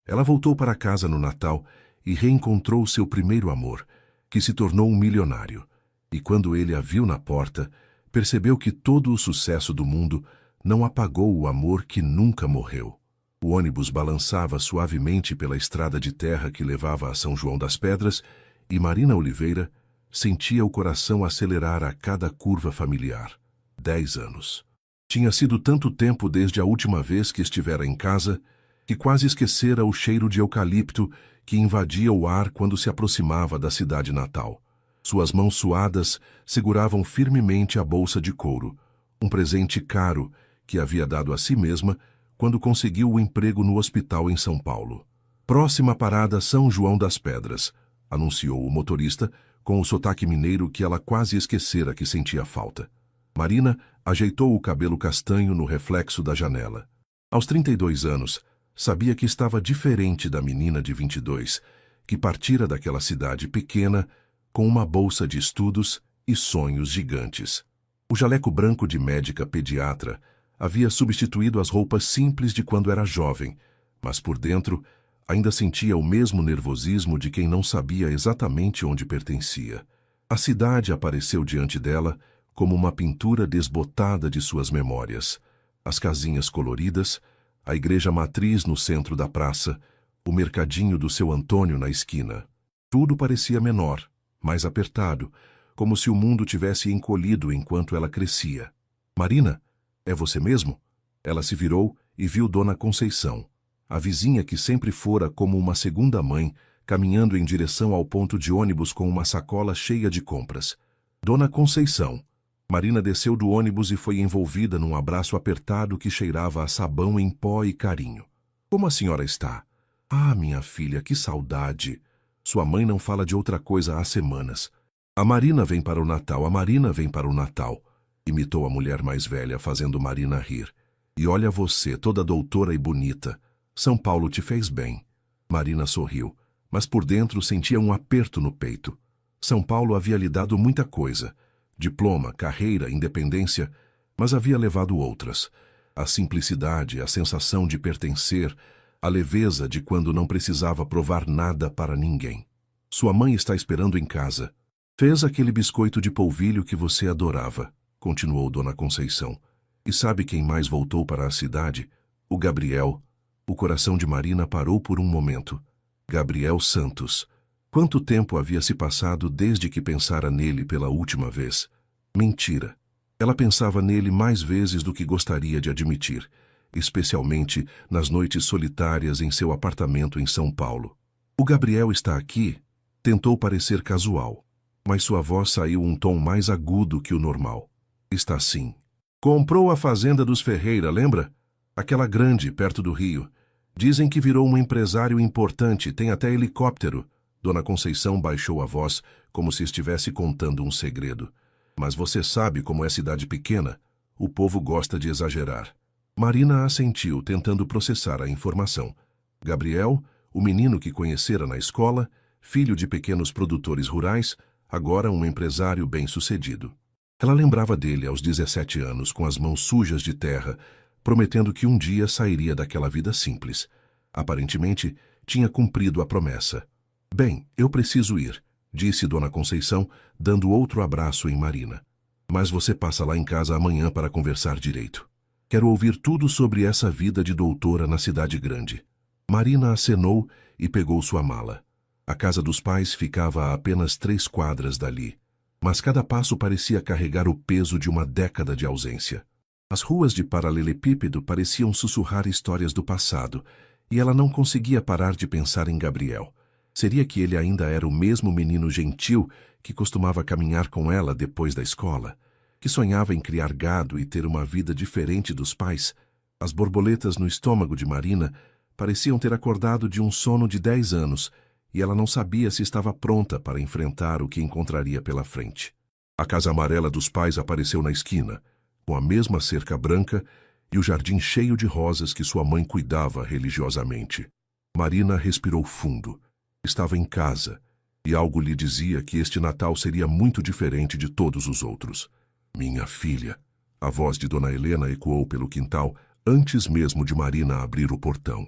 Ela voltou para casa no Natal e reencontrou seu primeiro amor, que se tornou um milionário. E quando ele a viu na porta, percebeu que todo o sucesso do mundo não apagou o amor que nunca morreu. O ônibus balançava suavemente pela estrada de terra que levava a São João das Pedras e Marina Oliveira sentia o coração acelerar a cada curva familiar. 10 anos. Tinha sido tanto tempo desde a última vez que estivera em casa que quase esquecera o cheiro de eucalipto que invadia o ar quando se aproximava da cidade natal. Suas mãos suadas seguravam firmemente a bolsa de couro, um presente caro que havia dado a si mesma quando conseguiu o emprego no hospital em São Paulo. Próxima parada São João das Pedras, anunciou o motorista com o sotaque mineiro que ela quase esquecera que sentia falta. Marina ajeitou o cabelo castanho no reflexo da janela. Aos 32 anos, sabia que estava diferente da menina de 22, que partira daquela cidade pequena com uma bolsa de estudos e sonhos gigantes. O jaleco branco de médica pediatra havia substituído as roupas simples de quando era jovem, mas por dentro ainda sentia o mesmo nervosismo de quem não sabia exatamente onde pertencia. A cidade apareceu diante dela como uma pintura desbotada de suas memórias. As casinhas coloridas, a igreja matriz no centro da praça, o mercadinho do seu Antônio na esquina. Tudo parecia menor, mais apertado, como se o mundo tivesse encolhido enquanto ela crescia. Marina, é você mesmo? Ela se virou e viu Dona Conceição, a vizinha que sempre fora como uma segunda mãe, caminhando em direção ao ponto de ônibus com uma sacola cheia de compras. Dona Conceição. Marina desceu do ônibus e foi envolvida num abraço apertado que cheirava a sabão em pó e carinho. Como a senhora está? Ah, minha filha, que saudade! Sua mãe não fala de outra coisa há semanas. A Marina vem para o Natal, a Marina vem para o Natal, imitou a mulher mais velha, fazendo Marina rir. E olha você, toda doutora e bonita. São Paulo te fez bem. Marina sorriu, mas por dentro sentia um aperto no peito. São Paulo havia lhe dado muita coisa. Diploma, carreira, independência, mas havia levado outras. A simplicidade, a sensação de pertencer, a leveza de quando não precisava provar nada para ninguém. Sua mãe está esperando em casa. Fez aquele biscoito de polvilho que você adorava, continuou Dona Conceição. E sabe quem mais voltou para a cidade? O Gabriel. O coração de Marina parou por um momento. Gabriel Santos. Quanto tempo havia se passado desde que pensara nele pela última vez? Mentira. Ela pensava nele mais vezes do que gostaria de admitir, especialmente nas noites solitárias em seu apartamento em São Paulo. O Gabriel está aqui? Tentou parecer casual, mas sua voz saiu um tom mais agudo que o normal. Está sim. Comprou a fazenda dos Ferreira, lembra? Aquela grande, perto do rio. Dizem que virou um empresário importante, tem até helicóptero. Dona Conceição baixou a voz, como se estivesse contando um segredo. Mas você sabe como é cidade pequena. O povo gosta de exagerar. Marina assentiu, tentando processar a informação. Gabriel, o menino que conhecera na escola, filho de pequenos produtores rurais, agora um empresário bem-sucedido. Ela lembrava dele aos 17 anos, com as mãos sujas de terra, prometendo que um dia sairia daquela vida simples. Aparentemente, tinha cumprido a promessa. Bem, eu preciso ir, disse Dona Conceição, dando outro abraço em Marina. Mas você passa lá em casa amanhã para conversar direito. Quero ouvir tudo sobre essa vida de doutora na cidade grande. Marina acenou e pegou sua mala. A casa dos pais ficava a apenas 3 quadras dali, mas cada passo parecia carregar o peso de uma década de ausência. As ruas de paralelepípedo pareciam sussurrar histórias do passado, e ela não conseguia parar de pensar em Gabriel. Seria que ele ainda era o mesmo menino gentil que costumava caminhar com ela depois da escola, que sonhava em criar gado e ter uma vida diferente dos pais? As borboletas no estômago de Marina pareciam ter acordado de um sono de 10 anos, e ela não sabia se estava pronta para enfrentar o que encontraria pela frente. A casa amarela dos pais apareceu na esquina, com a mesma cerca branca e o jardim cheio de rosas que sua mãe cuidava religiosamente. Marina respirou fundo. Estava em casa, e algo lhe dizia que este Natal seria muito diferente de todos os outros. Minha filha. A voz de Dona Helena ecoou pelo quintal antes mesmo de Marina abrir o portão.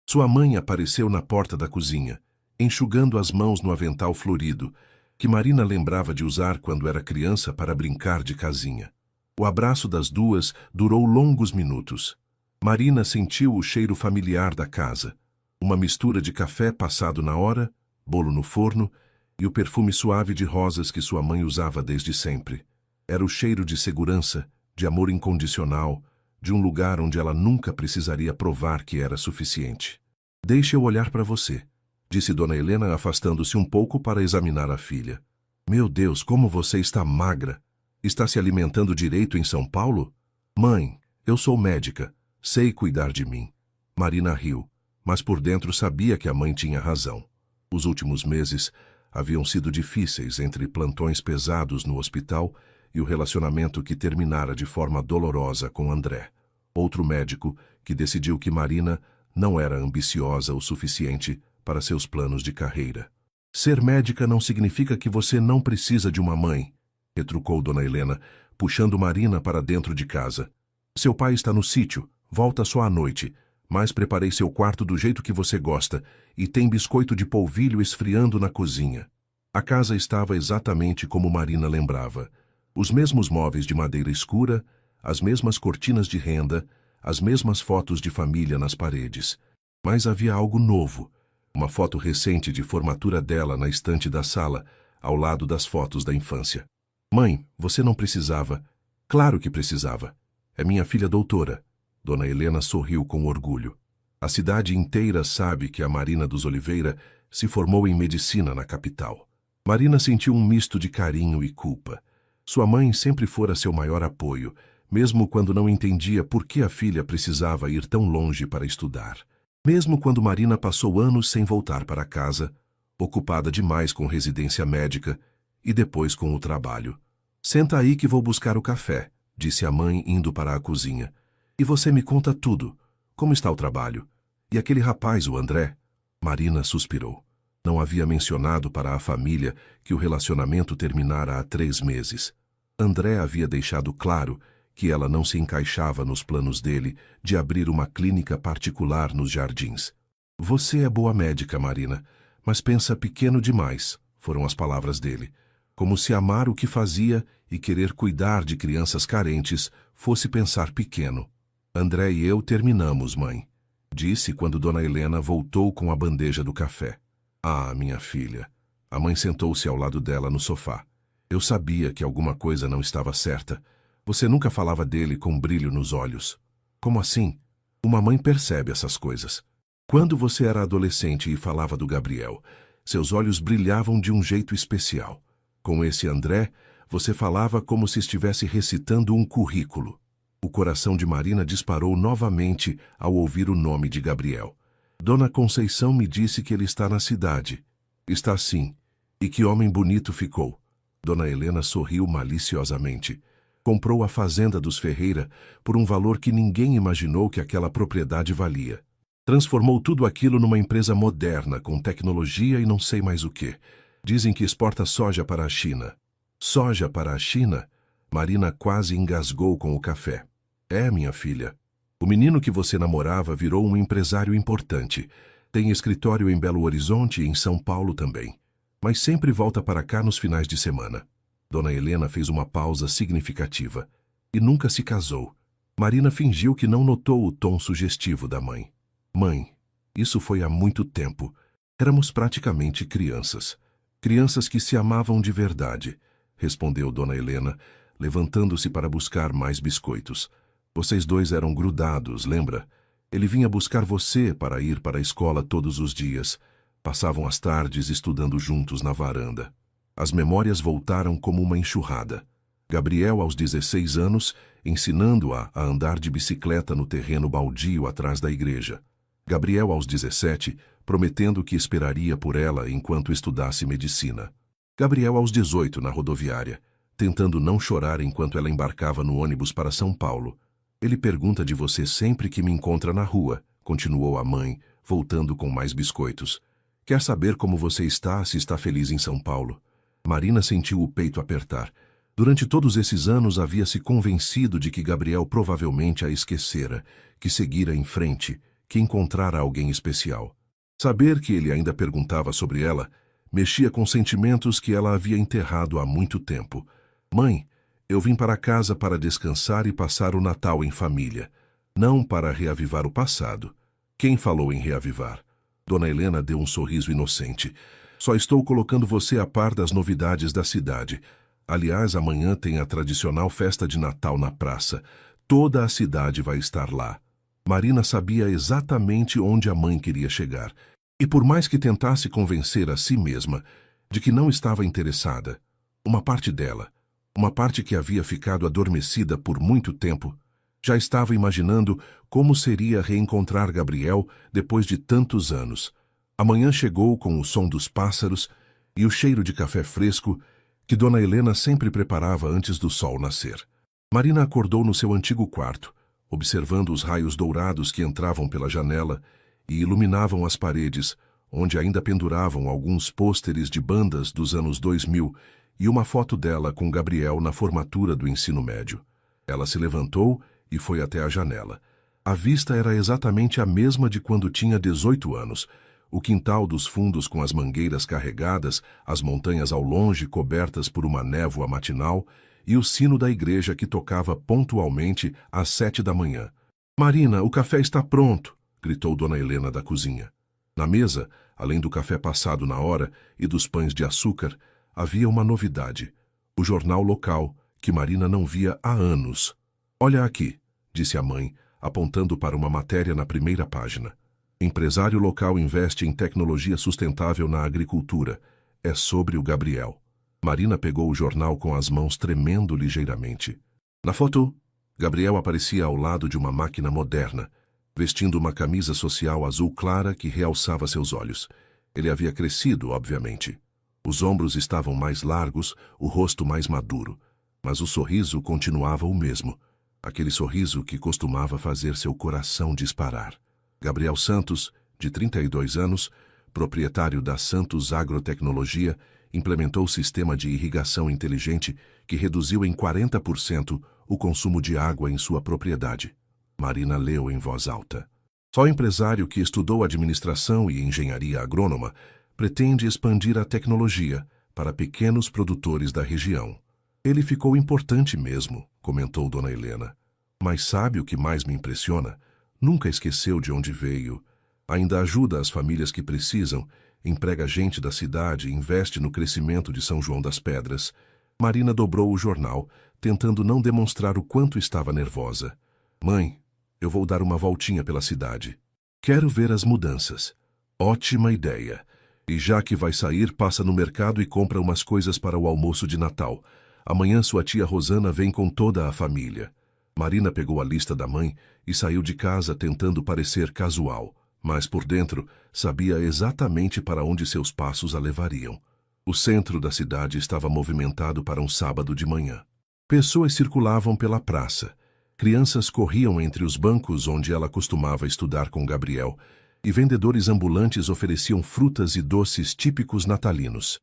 Sua mãe apareceu na porta da cozinha, enxugando as mãos no avental florido, que Marina lembrava de usar quando era criança para brincar de casinha. O abraço das duas durou longos minutos. Marina sentiu o cheiro familiar da casa, uma mistura de café passado na hora, bolo no forno e o perfume suave de rosas que sua mãe usava desde sempre. Era o cheiro de segurança, de amor incondicional, de um lugar onde ela nunca precisaria provar que era suficiente. Deixe eu olhar para você, disse Dona Helena afastando-se um pouco para examinar a filha. Meu Deus, como você está magra! Está se alimentando direito em São Paulo? Mãe, eu sou médica, sei cuidar de mim. Marina riu, mas por dentro sabia que a mãe tinha razão. Os últimos meses haviam sido difíceis entre plantões pesados no hospital e o relacionamento que terminara de forma dolorosa com André, outro médico que decidiu que Marina não era ambiciosa o suficiente para seus planos de carreira. Ser médica não significa que você não precisa de uma mãe, retrucou Dona Helena, puxando Marina para dentro de casa. Seu pai está no sítio, volta só à noite, mas preparei seu quarto do jeito que você gosta e tem biscoito de polvilho esfriando na cozinha. A casa estava exatamente como Marina lembrava. Os mesmos móveis de madeira escura, as mesmas cortinas de renda, as mesmas fotos de família nas paredes. Mas havia algo novo, uma foto recente de formatura dela na estante da sala, ao lado das fotos da infância. Mãe, você não precisava. Claro que precisava. É minha filha doutora. Dona Helena sorriu com orgulho. A cidade inteira sabe que a Marina dos Oliveira se formou em medicina na capital. Marina sentiu um misto de carinho e culpa. Sua mãe sempre fora seu maior apoio, mesmo quando não entendia por que a filha precisava ir tão longe para estudar. Mesmo quando Marina passou anos sem voltar para casa, ocupada demais com residência médica e depois com o trabalho. Senta aí que vou buscar o café, disse a mãe indo para a cozinha. E você me conta tudo. Como está o trabalho? E aquele rapaz, o André? Marina suspirou. Não havia mencionado para a família que o relacionamento terminara há 3 meses. André havia deixado claro que ela não se encaixava nos planos dele de abrir uma clínica particular nos Jardins. Você é boa médica, Marina, mas pensa pequeno demais, foram as palavras dele. Como se amar o que fazia e querer cuidar de crianças carentes fosse pensar pequeno. André e eu terminamos, mãe, disse quando Dona Helena voltou com a bandeja do café. Ah, minha filha. A mãe sentou-se ao lado dela no sofá. Eu sabia que alguma coisa não estava certa. Você nunca falava dele com brilho nos olhos. Como assim? Uma mãe percebe essas coisas. Quando você era adolescente e falava do Gabriel, seus olhos brilhavam de um jeito especial. Com esse André, você falava como se estivesse recitando um currículo. O coração de Marina disparou novamente ao ouvir o nome de Gabriel. Dona Conceição me disse que ele está na cidade. Está sim. E que homem bonito ficou. Dona Helena sorriu maliciosamente. Comprou a fazenda dos Ferreira por um valor que ninguém imaginou que aquela propriedade valia. Transformou tudo aquilo numa empresa moderna, com tecnologia e não sei mais o quê. Dizem que exporta soja para a China. Soja para a China? Marina quase engasgou com o café. É, minha filha. O menino que você namorava virou um empresário importante. Tem escritório em Belo Horizonte e em São Paulo também. Mas sempre volta para cá nos finais de semana. Dona Helena fez uma pausa significativa. E nunca se casou. Marina fingiu que não notou o tom sugestivo da mãe. Mãe, isso foi há muito tempo. Éramos praticamente crianças. Crianças que se amavam de verdade, respondeu Dona Helena, levantando-se para buscar mais biscoitos. Vocês dois eram grudados, lembra? Ele vinha buscar você para ir para a escola todos os dias. Passavam as tardes estudando juntos na varanda. As memórias voltaram como uma enxurrada. Gabriel, aos 16 anos, ensinando-a a andar de bicicleta no terreno baldio atrás da igreja. Gabriel, aos 17, prometendo que esperaria por ela enquanto estudasse medicina. Gabriel, aos 18, na rodoviária, tentando não chorar enquanto ela embarcava no ônibus para São Paulo. Ele pergunta de você sempre que me encontra na rua, continuou a mãe, voltando com mais biscoitos. Quer saber como você está, se está feliz em São Paulo? Marina sentiu o peito apertar. Durante todos esses anos havia se convencido de que Gabriel provavelmente a esquecera, que seguira em frente, que encontrara alguém especial. Saber que ele ainda perguntava sobre ela mexia com sentimentos que ela havia enterrado há muito tempo. Mãe, eu vim para casa para descansar e passar o Natal em família, não para reavivar o passado. Quem falou em reavivar? Dona Helena deu um sorriso inocente. Só estou colocando você a par das novidades da cidade. Aliás, amanhã tem a tradicional festa de Natal na praça. Toda a cidade vai estar lá. Marina sabia exatamente onde a mãe queria chegar. E por mais que tentasse convencer a si mesma de que não estava interessada, uma parte dela, uma parte que havia ficado adormecida por muito tempo, já estava imaginando como seria reencontrar Gabriel depois de tantos anos. A manhã chegou com o som dos pássaros e o cheiro de café fresco que Dona Helena sempre preparava antes do sol nascer. Marina acordou no seu antigo quarto, observando os raios dourados que entravam pela janela e iluminavam as paredes, onde ainda penduravam alguns pôsteres de bandas dos anos 2000 e uma foto dela com Gabriel na formatura do ensino médio. Ela se levantou e foi até a janela. A vista era exatamente a mesma de quando tinha 18 anos. O quintal dos fundos com as mangueiras carregadas, as montanhas ao longe cobertas por uma névoa matinal e o sino da igreja que tocava pontualmente às 7 da manhã. Marina, o café está pronto, gritou Dona Helena da cozinha. Na mesa, além do café passado na hora e dos pães de açúcar, havia uma novidade. O jornal local, que Marina não via há anos. Olha aqui, disse a mãe, apontando para uma matéria na primeira página. Empresário local investe em tecnologia sustentável na agricultura. É sobre o Gabriel. Marina pegou o jornal com as mãos tremendo ligeiramente. Na foto, Gabriel aparecia ao lado de uma máquina moderna, vestindo uma camisa social azul clara que realçava seus olhos. Ele havia crescido, obviamente. Os ombros estavam mais largos, o rosto mais maduro, mas o sorriso continuava o mesmo. Aquele sorriso que costumava fazer seu coração disparar. Gabriel Santos, de 32 anos, proprietário da Santos Agrotecnologia, implementou o sistema de irrigação inteligente que reduziu em 40% o consumo de água em sua propriedade. Marina leu em voz alta. Só o empresário que estudou administração e engenharia agrônoma pretende expandir a tecnologia para pequenos produtores da região. Ele ficou importante mesmo, comentou Dona Helena. Mas sabe o que mais me impressiona? Nunca esqueceu de onde veio. Ainda ajuda as famílias que precisam, emprega gente da cidade e investe no crescimento de São João das Pedras. Marina dobrou o jornal, tentando não demonstrar o quanto estava nervosa. Mãe, eu vou dar uma voltinha pela cidade. Quero ver as mudanças. Ótima ideia. E já que vai sair, passa no mercado e compra umas coisas para o almoço de Natal. Amanhã sua tia Rosana vem com toda a família. Marina pegou a lista da mãe e saiu de casa tentando parecer casual, mas por dentro sabia exatamente para onde seus passos a levariam. O centro da cidade estava movimentado para um sábado de manhã. Pessoas circulavam pela praça. Crianças corriam entre os bancos onde ela costumava estudar com Gabriel, e vendedores ambulantes ofereciam frutas e doces típicos natalinos.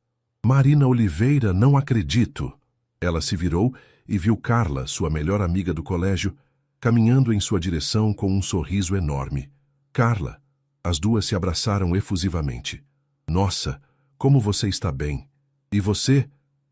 Marina Oliveira, não acredito! Ela se virou e viu Carla, sua melhor amiga do colégio, caminhando em sua direção com um sorriso enorme. Carla! As duas se abraçaram efusivamente. Nossa, como você está bem! E você,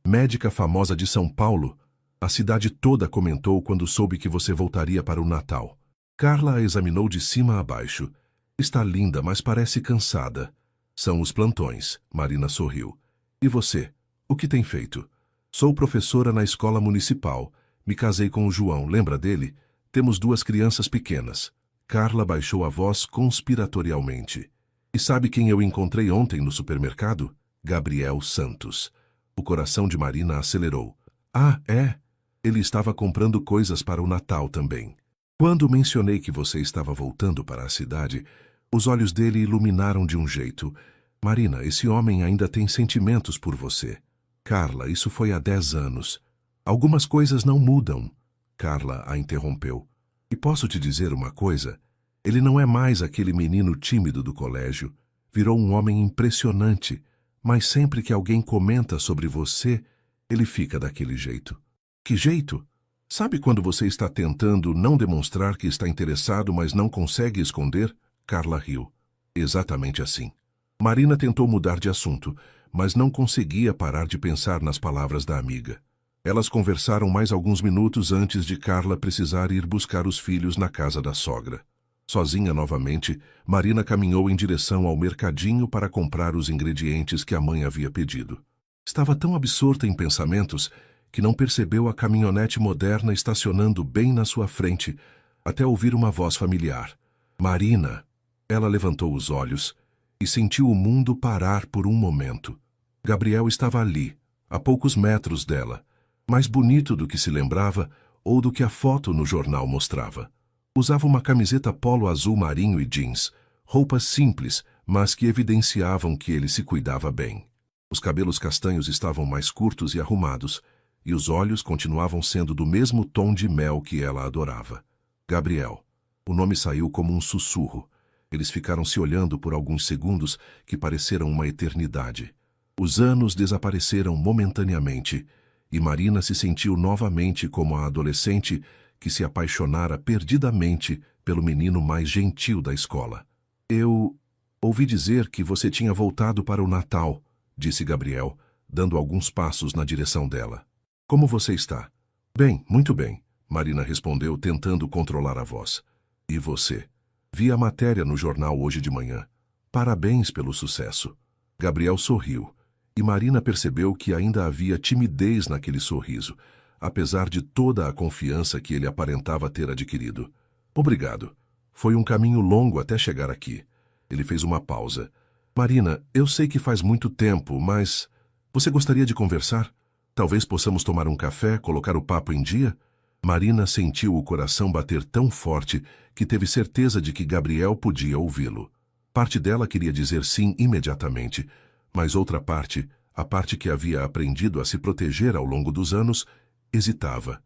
médica famosa de São Paulo? A cidade toda comentou quando soube que você voltaria para o Natal. Carla a examinou de cima a baixo. Está linda, mas parece cansada. São os plantões, Marina sorriu. E você? O que tem feito? Sou professora na escola municipal. Me casei com o João, lembra dele? Temos 2 crianças pequenas. Carla baixou a voz conspiratorialmente. E sabe quem eu encontrei ontem no supermercado? Gabriel Santos. O coração de Marina acelerou. Ah, é? Ele estava comprando coisas para o Natal também. Quando mencionei que você estava voltando para a cidade, os olhos dele iluminaram de um jeito. Marina, esse homem ainda tem sentimentos por você. Carla, isso foi há 10 anos. Algumas coisas não mudam. Carla a interrompeu. E posso te dizer uma coisa? Ele não é mais aquele menino tímido do colégio. Virou um homem impressionante. Mas sempre que alguém comenta sobre você, ele fica daquele jeito. Que jeito? Sabe quando você está tentando não demonstrar que está interessado, mas não consegue esconder? Carla riu. Exatamente assim. Marina tentou mudar de assunto, mas não conseguia parar de pensar nas palavras da amiga. Elas conversaram mais alguns minutos antes de Carla precisar ir buscar os filhos na casa da sogra. Sozinha novamente, Marina caminhou em direção ao mercadinho para comprar os ingredientes que a mãe havia pedido. Estava tão absorta em pensamentos que não percebeu a caminhonete moderna estacionando bem na sua frente, até ouvir uma voz familiar. Marina! Ela levantou os olhos e sentiu o mundo parar por um momento. Gabriel estava ali, a poucos metros dela, mais bonito do que se lembrava ou do que a foto no jornal mostrava. Usava uma camiseta polo azul marinho e jeans, roupas simples, mas que evidenciavam que ele se cuidava bem. Os cabelos castanhos estavam mais curtos e arrumados, e os olhos continuavam sendo do mesmo tom de mel que ela adorava. Gabriel. O nome saiu como um sussurro. Eles ficaram se olhando por alguns segundos que pareceram uma eternidade. Os anos desapareceram momentaneamente, e Marina se sentiu novamente como a adolescente que se apaixonara perdidamente pelo menino mais gentil da escola. Eu ouvi dizer que você tinha voltado para o Natal, disse Gabriel, dando alguns passos na direção dela. Como você está? Bem, muito bem, Marina respondeu, tentando controlar a voz. E você? Vi a matéria no jornal hoje de manhã. Parabéns pelo sucesso. Gabriel sorriu, e Marina percebeu que ainda havia timidez naquele sorriso, apesar de toda a confiança que ele aparentava ter adquirido. Obrigado. Foi um caminho longo até chegar aqui. Ele fez uma pausa. Marina, eu sei que faz muito tempo, mas você gostaria de conversar? Talvez possamos tomar um café, colocar o papo em dia? Marina sentiu o coração bater tão forte que teve certeza de que Gabriel podia ouvi-lo. Parte dela queria dizer sim imediatamente, mas outra parte, a parte que havia aprendido a se proteger ao longo dos anos, hesitava.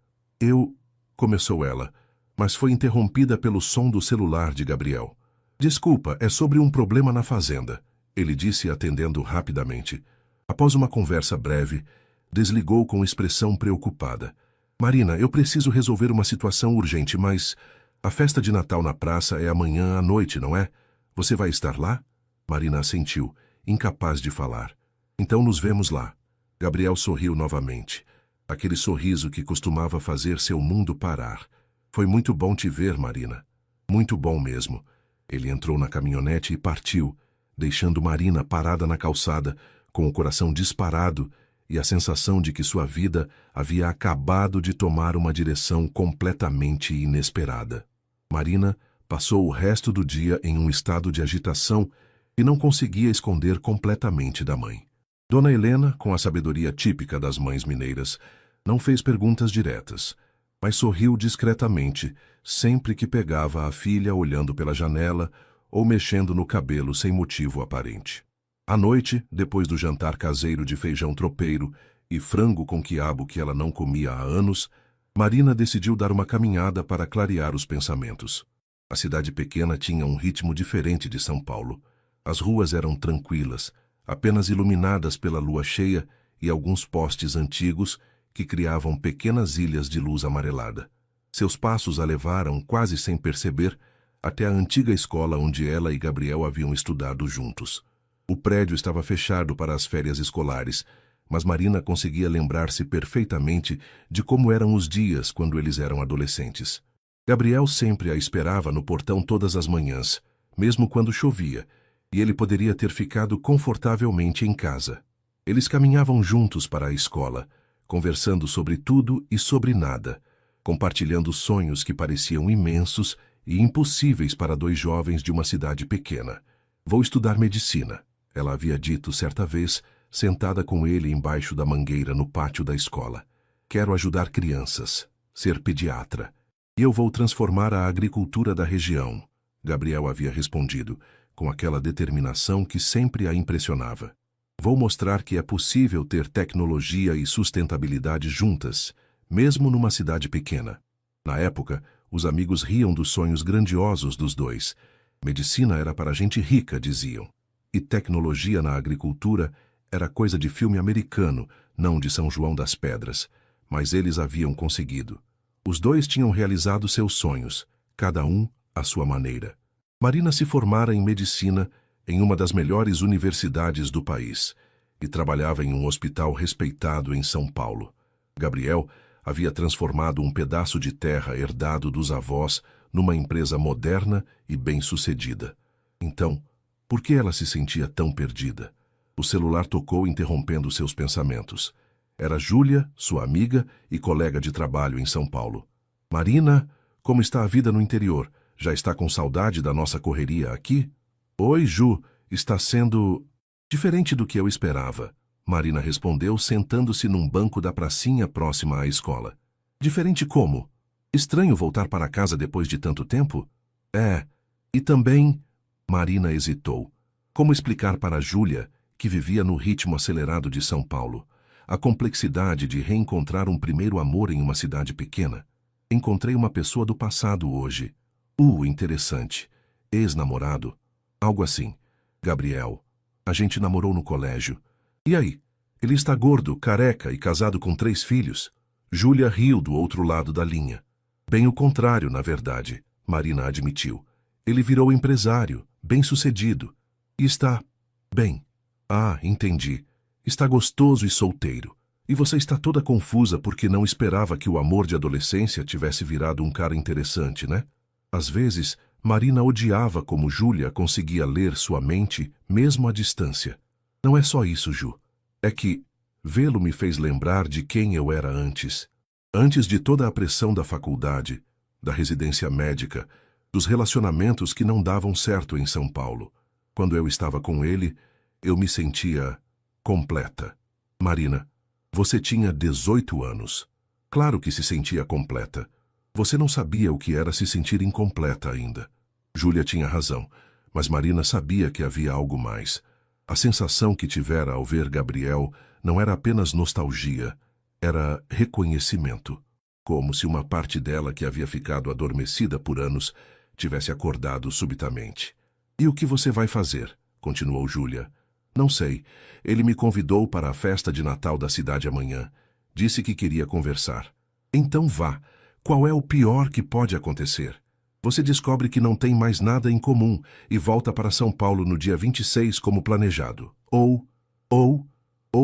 Começou ela, mas foi interrompida pelo som do celular de Gabriel. Desculpa, é sobre um problema na fazenda, ele disse atendendo rapidamente. Após uma conversa breve, desligou com expressão preocupada. Marina, eu preciso resolver uma situação urgente, mas a festa de Natal na praça é amanhã à noite, não é? Você vai estar lá? Marina assentiu, incapaz de falar. Então nos vemos lá. Gabriel sorriu novamente. Aquele sorriso que costumava fazer seu mundo parar. Foi muito bom te ver, Marina. Muito bom mesmo. Ele entrou na caminhonete e partiu, deixando Marina parada na calçada, com o coração disparado e a sensação de que sua vida havia acabado de tomar uma direção completamente inesperada. Marina passou o resto do dia em um estado de agitação e não conseguia esconder completamente da mãe. Dona Helena, com a sabedoria típica das mães mineiras, não fez perguntas diretas, mas sorriu discretamente sempre que pegava a filha olhando pela janela ou mexendo no cabelo sem motivo aparente. À noite, depois do jantar caseiro de feijão tropeiro e frango com quiabo que ela não comia há anos, Marina decidiu dar uma caminhada para clarear os pensamentos. A cidade pequena tinha um ritmo diferente de São Paulo. As ruas eram tranquilas, apenas iluminadas pela lua cheia e alguns postes antigos que criavam pequenas ilhas de luz amarelada. Seus passos a levaram, quase sem perceber, até a antiga escola onde ela e Gabriel haviam estudado juntos. O prédio estava fechado para as férias escolares, mas Marina conseguia lembrar-se perfeitamente de como eram os dias quando eles eram adolescentes. Gabriel sempre a esperava no portão todas as manhãs, mesmo quando chovia, e ele poderia ter ficado confortavelmente em casa. Eles caminhavam juntos para a escola, conversando sobre tudo e sobre nada, compartilhando sonhos que pareciam imensos e impossíveis para dois jovens de uma cidade pequena. Vou estudar medicina, ela havia dito certa vez, sentada com ele embaixo da mangueira no pátio da escola. Quero ajudar crianças, ser pediatra. E eu vou transformar a agricultura da região, Gabriel havia respondido, com aquela determinação que sempre a impressionava. Vou mostrar que é possível ter tecnologia e sustentabilidade juntas, mesmo numa cidade pequena. Na época, os amigos riam dos sonhos grandiosos dos dois. Medicina era para gente rica, diziam. E tecnologia na agricultura era coisa de filme americano, não de São João das Pedras. Mas eles haviam conseguido. Os dois tinham realizado seus sonhos, cada um à sua maneira. Marina se formara em medicina em uma das melhores universidades do país e trabalhava em um hospital respeitado em São Paulo. Gabriel havia transformado um pedaço de terra herdado dos avós numa empresa moderna e bem-sucedida. Então, por que ela se sentia tão perdida? O celular tocou, interrompendo seus pensamentos. Era Júlia, sua amiga e colega de trabalho em São Paulo. Marina, como está a vida no interior? Já está com saudade da nossa correria aqui? Oi, Ju, está sendo diferente do que eu esperava. Marina respondeu, sentando-se num banco da pracinha próxima à escola. Diferente como? Estranho voltar para casa depois de tanto tempo? É, e também... Marina hesitou. Como explicar para Júlia, que vivia no ritmo acelerado de São Paulo, a complexidade de reencontrar um primeiro amor em uma cidade pequena? Encontrei uma pessoa do passado hoje. Interessante. Ex-namorado. Algo assim. Gabriel. A gente namorou no colégio. E aí? Ele está gordo, careca e casado com 3 filhos. Júlia riu do outro lado da linha. Bem o contrário, na verdade, Marina admitiu. Ele virou empresário, bem-sucedido. E está... bem. Ah, entendi. Está gostoso e solteiro. E você está toda confusa porque não esperava que o amor de adolescência tivesse virado um cara interessante, né? Às vezes, Marina odiava como Júlia conseguia ler sua mente mesmo à distância. Não é só isso, Ju. É que vê-lo me fez lembrar de quem eu era antes. Antes de toda a pressão da faculdade, da residência médica, dos relacionamentos que não davam certo em São Paulo. Quando eu estava com ele, eu me sentia completa. Marina, você tinha 18 anos. Claro que se sentia completa. Você não sabia o que era se sentir incompleta ainda. Júlia tinha razão, mas Marina sabia que havia algo mais. A sensação que tivera ao ver Gabriel não era apenas nostalgia, era reconhecimento. Como se uma parte dela que havia ficado adormecida por anos tivesse acordado subitamente. E o que você vai fazer? Continuou Júlia. Não sei. Ele me convidou para a festa de Natal da cidade amanhã. Disse que queria conversar. Então vá. Qual é o pior que pode acontecer? Você descobre que não tem mais nada em comum e volta para São Paulo no dia 26 como planejado. Ou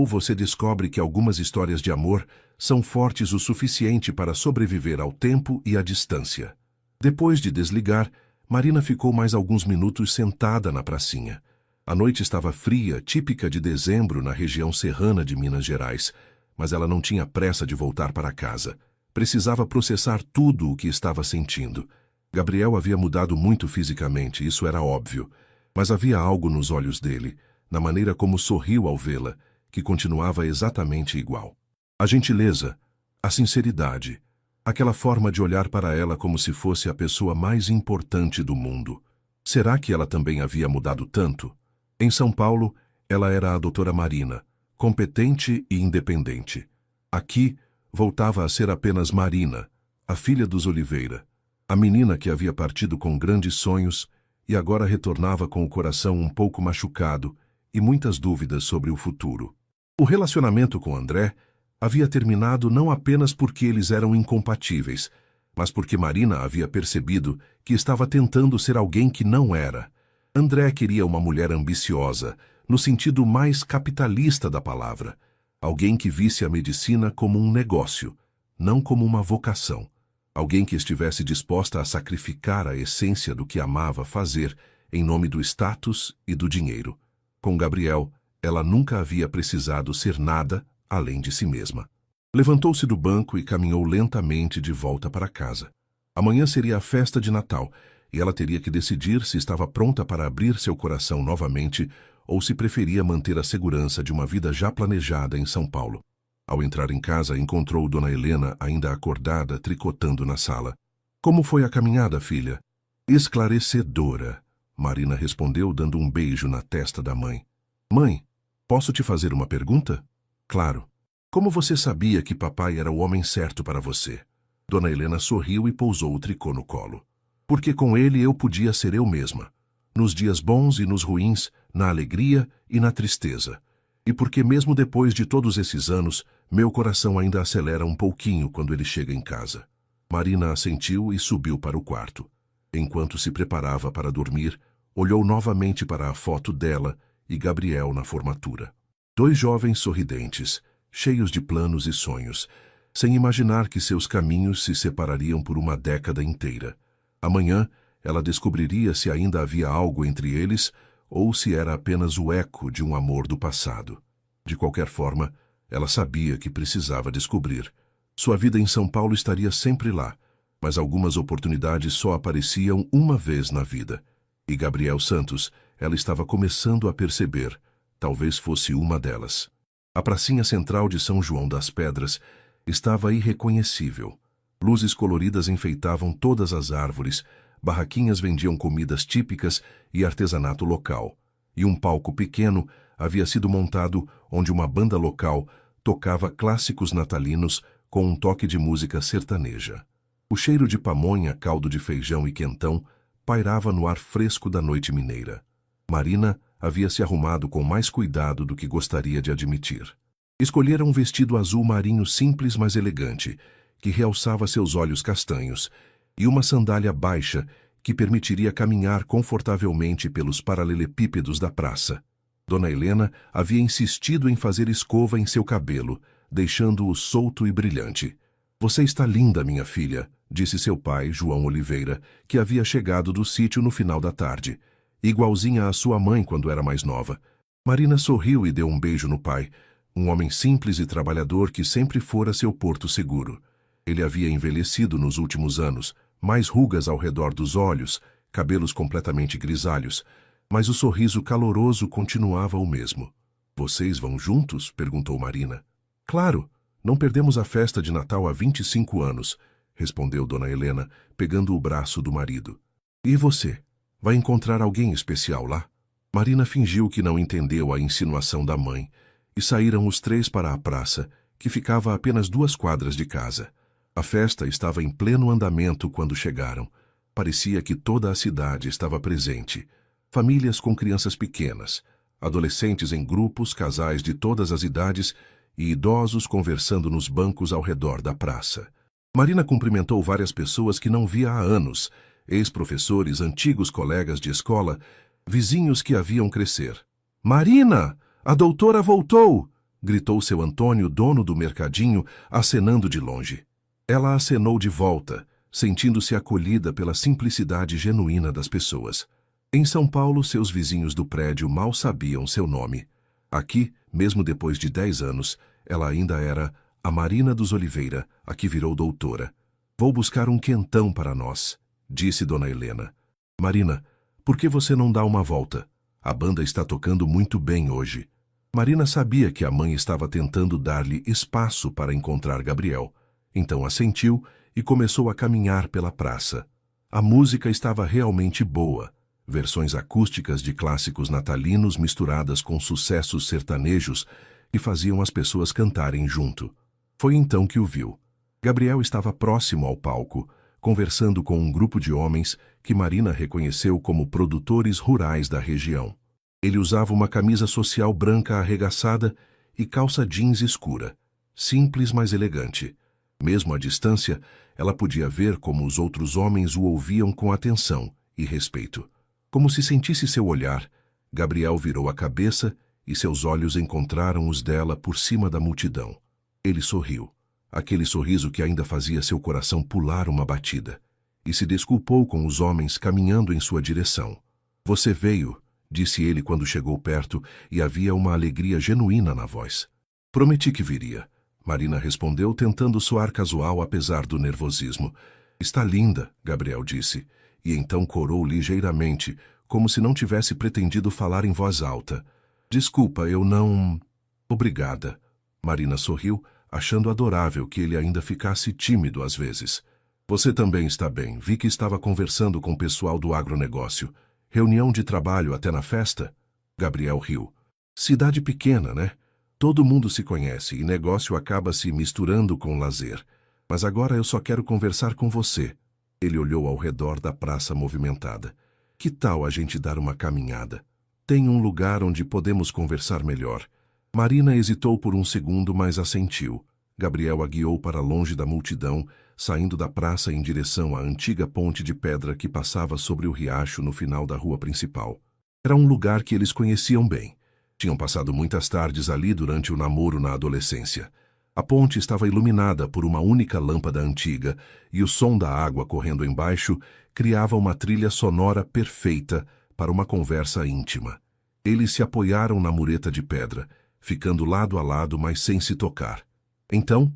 você descobre que algumas histórias de amor são fortes o suficiente para sobreviver ao tempo e à distância. Depois de desligar, Marina ficou mais alguns minutos sentada na pracinha. A noite estava fria, típica de dezembro na região serrana de Minas Gerais, mas ela não tinha pressa de voltar para casa. Precisava processar tudo o que estava sentindo. Gabriel havia mudado muito fisicamente, isso era óbvio, mas havia algo nos olhos dele, na maneira como sorriu ao vê-la, que continuava exatamente igual. A gentileza, a sinceridade, aquela forma de olhar para ela como se fosse a pessoa mais importante do mundo. Será que ela também havia mudado tanto? Em São Paulo, ela era a doutora Marina, competente e independente. Aqui, voltava a ser apenas Marina, a filha dos Oliveira, a menina que havia partido com grandes sonhos e agora retornava com o coração um pouco machucado e muitas dúvidas sobre o futuro. O relacionamento com André havia terminado não apenas porque eles eram incompatíveis, mas porque Marina havia percebido que estava tentando ser alguém que não era. André queria uma mulher ambiciosa, no sentido mais capitalista da palavra, alguém que visse a medicina como um negócio, não como uma vocação. Alguém que estivesse disposta a sacrificar a essência do que amava fazer em nome do status e do dinheiro. Com Gabriel, ela nunca havia precisado ser nada além de si mesma. Levantou-se do banco e caminhou lentamente de volta para casa. Amanhã seria a festa de Natal, e ela teria que decidir se estava pronta para abrir seu coração novamente ou se preferia manter a segurança de uma vida já planejada em São Paulo. Ao entrar em casa, encontrou Dona Helena ainda acordada, tricotando na sala. Como foi a caminhada, filha? Esclarecedora, Marina respondeu, dando um beijo na testa da mãe. Mãe, posso te fazer uma pergunta? Claro. Como você sabia que papai era o homem certo para você? Dona Helena sorriu e pousou o tricô no colo. Porque com ele eu podia ser eu mesma. Nos dias bons e nos ruins, na alegria e na tristeza. E porque mesmo depois de todos esses anos, meu coração ainda acelera um pouquinho quando ele chega em casa. Marina assentiu e subiu para o quarto. Enquanto se preparava para dormir, olhou novamente para a foto dela e Gabriel na formatura. Dois jovens sorridentes, cheios de planos e sonhos, sem imaginar que seus caminhos se separariam por uma década inteira. Amanhã, ela descobriria se ainda havia algo entre eles ou se era apenas o eco de um amor do passado. De qualquer forma, ela sabia que precisava descobrir. Sua vida em São Paulo estaria sempre lá, mas algumas oportunidades só apareciam uma vez na vida. E Gabriel Santos, ela estava começando a perceber, talvez fosse uma delas. A pracinha central de São João das Pedras estava irreconhecível. Luzes coloridas enfeitavam todas as árvores, barraquinhas vendiam comidas típicas e artesanato local. E um palco pequeno havia sido montado onde uma banda local tocava clássicos natalinos com um toque de música sertaneja. O cheiro de pamonha, caldo de feijão e quentão pairava no ar fresco da noite mineira. Marina havia se arrumado com mais cuidado do que gostaria de admitir. Escolhera um vestido azul marinho simples, mas elegante, que realçava seus olhos castanhos, e uma sandália baixa que permitiria caminhar confortavelmente pelos paralelepípedos da praça. Dona Helena havia insistido em fazer escova em seu cabelo, deixando-o solto e brilhante. "Você está linda, minha filha", disse seu pai, João Oliveira, que havia chegado do sítio no final da tarde. Igualzinha à sua mãe quando era mais nova. Marina sorriu e deu um beijo no pai, um homem simples e trabalhador que sempre fora seu porto seguro. Ele havia envelhecido nos últimos anos, mais rugas ao redor dos olhos, cabelos completamente grisalhos, mas o sorriso caloroso continuava o mesmo. "Vocês vão juntos?" perguntou Marina. "Claro, não perdemos a festa de Natal há 25 anos", respondeu Dona Helena, pegando o braço do marido. "E você? Vai encontrar alguém especial lá?" Marina fingiu que não entendeu a insinuação da mãe, e saíram os três para a praça, que ficava a apenas 2 quadras de casa. A festa estava em pleno andamento quando chegaram. Parecia que toda a cidade estava presente. Famílias com crianças pequenas, adolescentes em grupos, casais de todas as idades e idosos conversando nos bancos ao redor da praça. Marina cumprimentou várias pessoas que não via há anos, ex-professores, antigos colegas de escola, vizinhos que a viam crescer. "Marina, a doutora voltou!" gritou seu Antônio, dono do mercadinho, acenando de longe. Ela acenou de volta, sentindo-se acolhida pela simplicidade genuína das pessoas. Em São Paulo, seus vizinhos do prédio mal sabiam seu nome. Aqui, mesmo depois de 10 anos, ela ainda era a Marina dos Oliveira, a que virou doutora. "Vou buscar um quentão para nós", disse Dona Helena. "Marina, por que você não dá uma volta? A banda está tocando muito bem hoje." Marina sabia que a mãe estava tentando dar-lhe espaço para encontrar Gabriel. Então assentiu e começou a caminhar pela praça. A música estava realmente boa. Versões acústicas de clássicos natalinos misturadas com sucessos sertanejos que faziam as pessoas cantarem junto. Foi então que o viu. Gabriel estava próximo ao palco, conversando com um grupo de homens que Marina reconheceu como produtores rurais da região. Ele usava uma camisa social branca arregaçada e calça jeans escura, simples mas elegante. Mesmo à distância, ela podia ver como os outros homens o ouviam com atenção e respeito. Como se sentisse seu olhar, Gabriel virou a cabeça e seus olhos encontraram os dela por cima da multidão. Ele sorriu, aquele sorriso que ainda fazia seu coração pular uma batida, e se desculpou com os homens caminhando em sua direção. "Você veio", disse ele quando chegou perto, e havia uma alegria genuína na voz. "Prometi que viria", Marina respondeu, tentando soar casual apesar do nervosismo. "Está linda", Gabriel disse, e então corou ligeiramente, como se não tivesse pretendido falar em voz alta. "Desculpa, eu não..." "Obrigada." Marina sorriu, achando adorável que ele ainda ficasse tímido às vezes. "Você também está bem. Vi que estava conversando com o pessoal do agronegócio. Reunião de trabalho até na festa?" Gabriel riu. "Cidade pequena, né? Todo mundo se conhece e negócio acaba se misturando com lazer. Mas agora eu só quero conversar com você." Ele olhou ao redor da praça movimentada. "Que tal a gente dar uma caminhada? Tem um lugar onde podemos conversar melhor." Marina hesitou por um segundo, mas assentiu. Gabriel a guiou para longe da multidão, saindo da praça em direção à antiga ponte de pedra que passava sobre o riacho no final da rua principal. Era um lugar que eles conheciam bem. Tinham passado muitas tardes ali durante o namoro na adolescência. A ponte estava iluminada por uma única lâmpada antiga e o som da água correndo embaixo criava uma trilha sonora perfeita para uma conversa íntima. Eles se apoiaram na mureta de pedra, ficando lado a lado, mas sem se tocar. Então,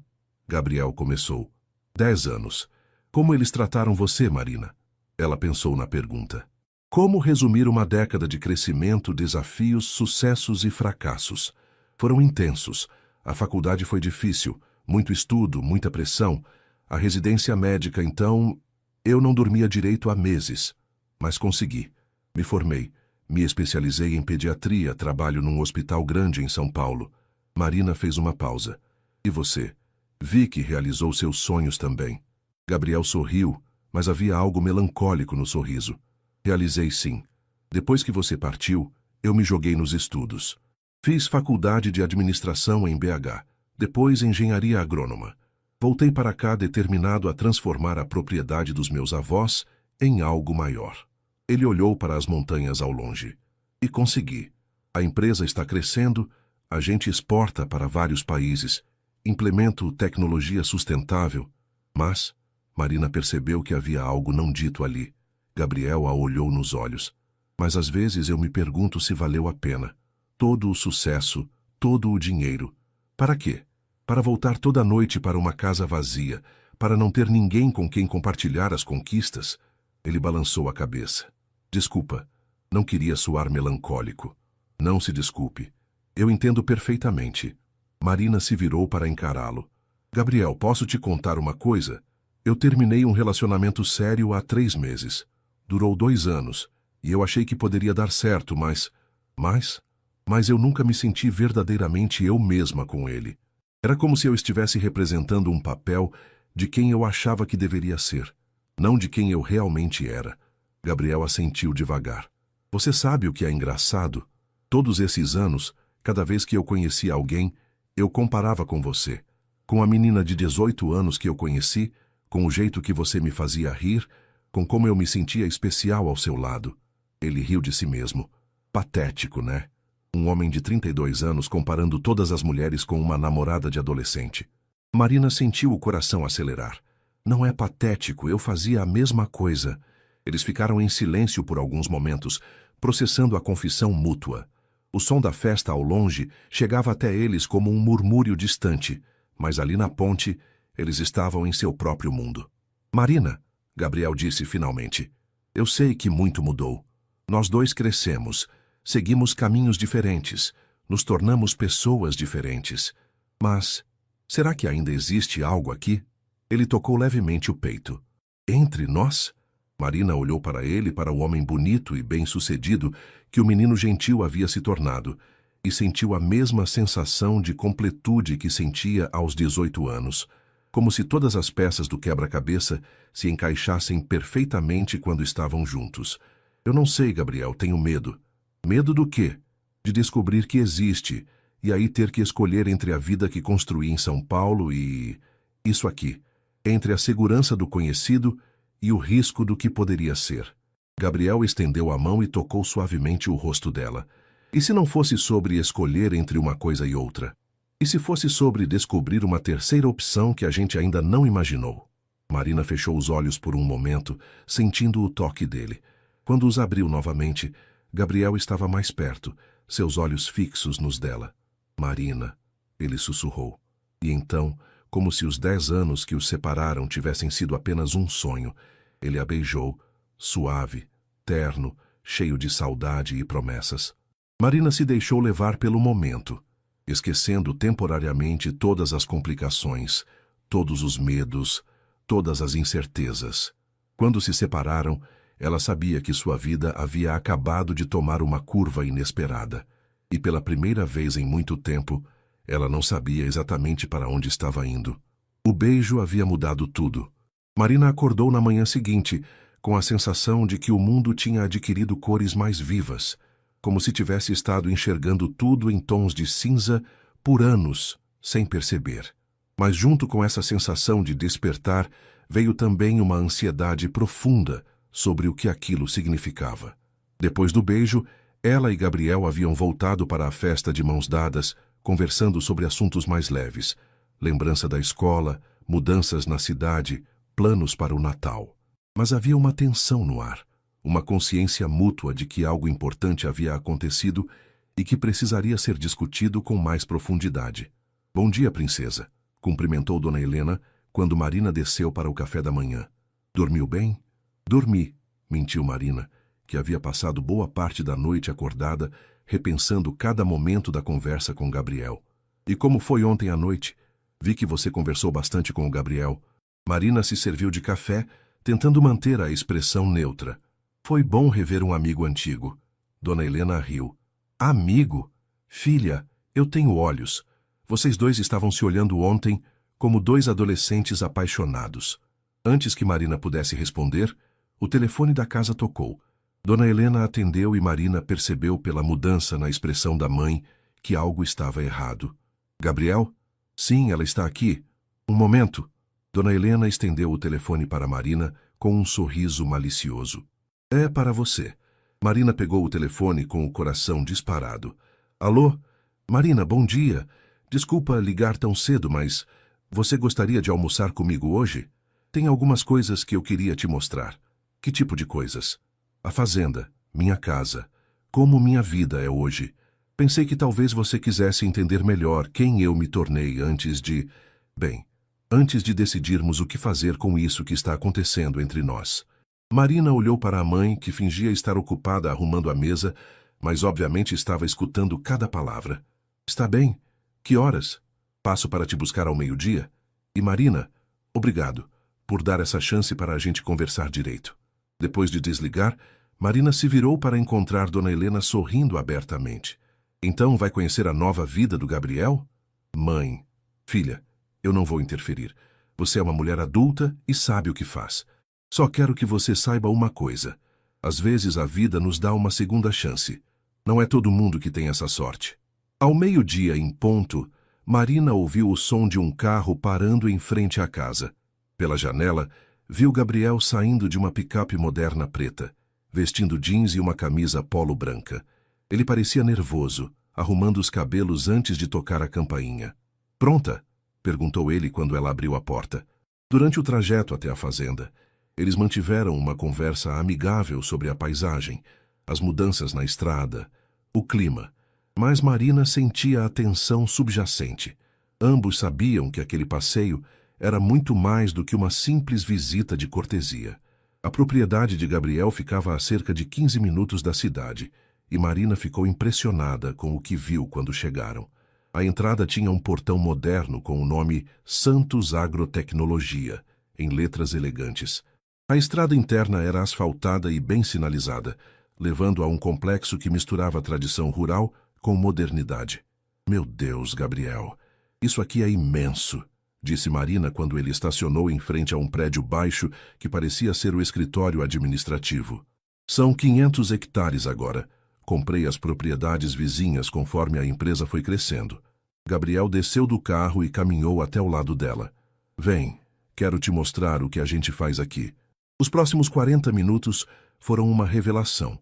Gabriel começou. 10 anos. Como eles trataram você, Marina? Ela pensou na pergunta. Como resumir uma década de crescimento, desafios, sucessos e fracassos? Foram intensos. A faculdade foi difícil, muito estudo, muita pressão. A residência médica, então, eu não dormia direito há meses. Mas consegui. Me formei. Me especializei em pediatria, trabalho num hospital grande em São Paulo. Marina fez uma pausa. E você? Vi que realizou seus sonhos também. Gabriel sorriu, mas havia algo melancólico no sorriso. Realizei sim. Depois que você partiu, eu me joguei nos estudos. Fiz faculdade de administração em BH, depois engenharia agrônoma. Voltei para cá determinado a transformar a propriedade dos meus avós em algo maior. Ele olhou para as montanhas ao longe. E consegui. A empresa está crescendo, a gente exporta para vários países, implemento tecnologia sustentável. Mas Marina percebeu que havia algo não dito ali. Gabriel a olhou nos olhos. Mas às vezes eu me pergunto se valeu a pena. Todo o sucesso, todo o dinheiro. Para quê? Para voltar toda noite para uma casa vazia, para não ter ninguém com quem compartilhar as conquistas? Ele balançou a cabeça. Desculpa, não queria soar melancólico. Não se desculpe. Eu entendo perfeitamente. Marina se virou para encará-lo. Gabriel, posso te contar uma coisa? Eu terminei um relacionamento sério há 3 meses. Durou 2 anos, e eu achei que poderia dar certo, mas eu nunca me senti verdadeiramente eu mesma com ele. Era como se eu estivesse representando um papel de quem eu achava que deveria ser, não de quem eu realmente era. Gabriel assentiu devagar. Você sabe o que é engraçado? Todos esses anos, cada vez que eu conhecia alguém, eu comparava com você. Com a menina de 18 anos que eu conheci, com o jeito que você me fazia rir, com como eu me sentia especial ao seu lado. Ele riu de si mesmo. Patético, né? Um homem de 32 anos comparando todas as mulheres com uma namorada de adolescente. Marina sentiu o coração acelerar. Não é patético, eu fazia a mesma coisa. Eles ficaram em silêncio por alguns momentos, processando a confissão mútua. O som da festa ao longe chegava até eles como um murmúrio distante, mas ali na ponte, eles estavam em seu próprio mundo. Marina, Gabriel disse finalmente, eu sei que muito mudou. Nós dois crescemos, seguimos caminhos diferentes, nos tornamos pessoas diferentes. Mas, será que ainda existe algo aqui? Ele tocou levemente o peito. Entre nós? Marina olhou para ele, para o homem bonito e bem-sucedido que o menino gentil havia se tornado, e sentiu a mesma sensação de completude que sentia aos 18 anos, como se todas as peças do quebra-cabeça se encaixassem perfeitamente quando estavam juntos. Eu não sei, Gabriel, tenho medo. Medo do quê? De descobrir que existe, e aí ter que escolher entre a vida que construí em São Paulo e... isso aqui, entre a segurança do conhecido e o risco do que poderia ser. Gabriel estendeu a mão e tocou suavemente o rosto dela. E se não fosse sobre escolher entre uma coisa e outra? E se fosse sobre descobrir uma terceira opção que a gente ainda não imaginou? Marina fechou os olhos por um momento, sentindo o toque dele. Quando os abriu novamente, Gabriel estava mais perto, seus olhos fixos nos dela. Marina, ele sussurrou. E então, como se os 10 anos que os separaram tivessem sido apenas um sonho, ele a beijou, suave, terno, cheio de saudade e promessas. Marina se deixou levar pelo momento, esquecendo temporariamente todas as complicações, todos os medos, todas as incertezas. Quando se separaram, ela sabia que sua vida havia acabado de tomar uma curva inesperada, e pela primeira vez em muito tempo, ela não sabia exatamente para onde estava indo. O beijo havia mudado tudo. Marina acordou na manhã seguinte, com a sensação de que o mundo tinha adquirido cores mais vivas, como se tivesse estado enxergando tudo em tons de cinza por anos, sem perceber. Mas junto com essa sensação de despertar, veio também uma ansiedade profunda sobre o que aquilo significava. Depois do beijo, ela e Gabriel haviam voltado para a festa de mãos dadas, conversando sobre assuntos mais leves, lembrança da escola, mudanças na cidade, planos para o Natal. Mas havia uma tensão no ar, uma consciência mútua de que algo importante havia acontecido e que precisaria ser discutido com mais profundidade. Bom dia, princesa, cumprimentou Dona Helena quando Marina desceu para o café da manhã. Dormiu bem? Dormi, mentiu Marina, que havia passado boa parte da noite acordada, repensando cada momento da conversa com Gabriel. E como foi ontem à noite? Vi que você conversou bastante com o Gabriel. Marina se serviu de café, tentando manter a expressão neutra. Foi bom rever um amigo antigo. Dona Helena riu. Amigo? Filha, eu tenho olhos. Vocês dois estavam se olhando ontem como dois adolescentes apaixonados. Antes que Marina pudesse responder, o telefone da casa tocou. Dona Helena atendeu e Marina percebeu pela mudança na expressão da mãe que algo estava errado. Gabriel? Sim, ela está aqui. Um momento. Dona Helena estendeu o telefone para Marina com um sorriso malicioso. É para você. Marina pegou o telefone com o coração disparado. Alô? Marina, bom dia. Desculpa ligar tão cedo, mas você gostaria de almoçar comigo hoje? Tem algumas coisas que eu queria te mostrar. Que tipo de coisas? A fazenda, minha casa, como minha vida é hoje. Pensei que talvez você quisesse entender melhor quem eu me tornei antes de decidirmos o que fazer com isso que está acontecendo entre nós. Marina olhou para a mãe, que fingia estar ocupada arrumando a mesa, mas obviamente estava escutando cada palavra. Está bem? Que horas? Passo para te buscar ao meio-dia? E Marina, obrigado por dar essa chance para a gente conversar direito. Depois de desligar, Marina se virou para encontrar Dona Helena sorrindo abertamente. Então vai conhecer a nova vida do Gabriel? Mãe, filha, eu não vou interferir. Você é uma mulher adulta e sabe o que faz. Só quero que você saiba uma coisa. Às vezes a vida nos dá uma segunda chance. Não é todo mundo que tem essa sorte. Ao meio-dia em ponto, Marina ouviu o som de um carro parando em frente à casa. Pela janela, viu Gabriel saindo de uma picape moderna preta, vestindo jeans e uma camisa polo branca. Ele parecia nervoso, arrumando os cabelos antes de tocar a campainha. Pronta? Perguntou ele quando ela abriu a porta. Durante o trajeto até a fazenda, eles mantiveram uma conversa amigável sobre a paisagem, as mudanças na estrada, o clima. Mas Marina sentia a tensão subjacente. Ambos sabiam que aquele passeio era muito mais do que uma simples visita de cortesia. A propriedade de Gabriel ficava a cerca de 15 minutos da cidade, e Marina ficou impressionada com o que viu quando chegaram. A entrada tinha um portão moderno com o nome Santos Agrotecnologia, em letras elegantes. A estrada interna era asfaltada e bem sinalizada, levando a um complexo que misturava a tradição rural com modernidade. Meu Deus, Gabriel, isso aqui é imenso, disse Marina quando ele estacionou em frente a um prédio baixo que parecia ser o escritório administrativo. São 500 hectares agora. Comprei as propriedades vizinhas conforme a empresa foi crescendo. Gabriel desceu do carro e caminhou até o lado dela. Vem, quero te mostrar o que a gente faz aqui. Os próximos 40 minutos foram uma revelação.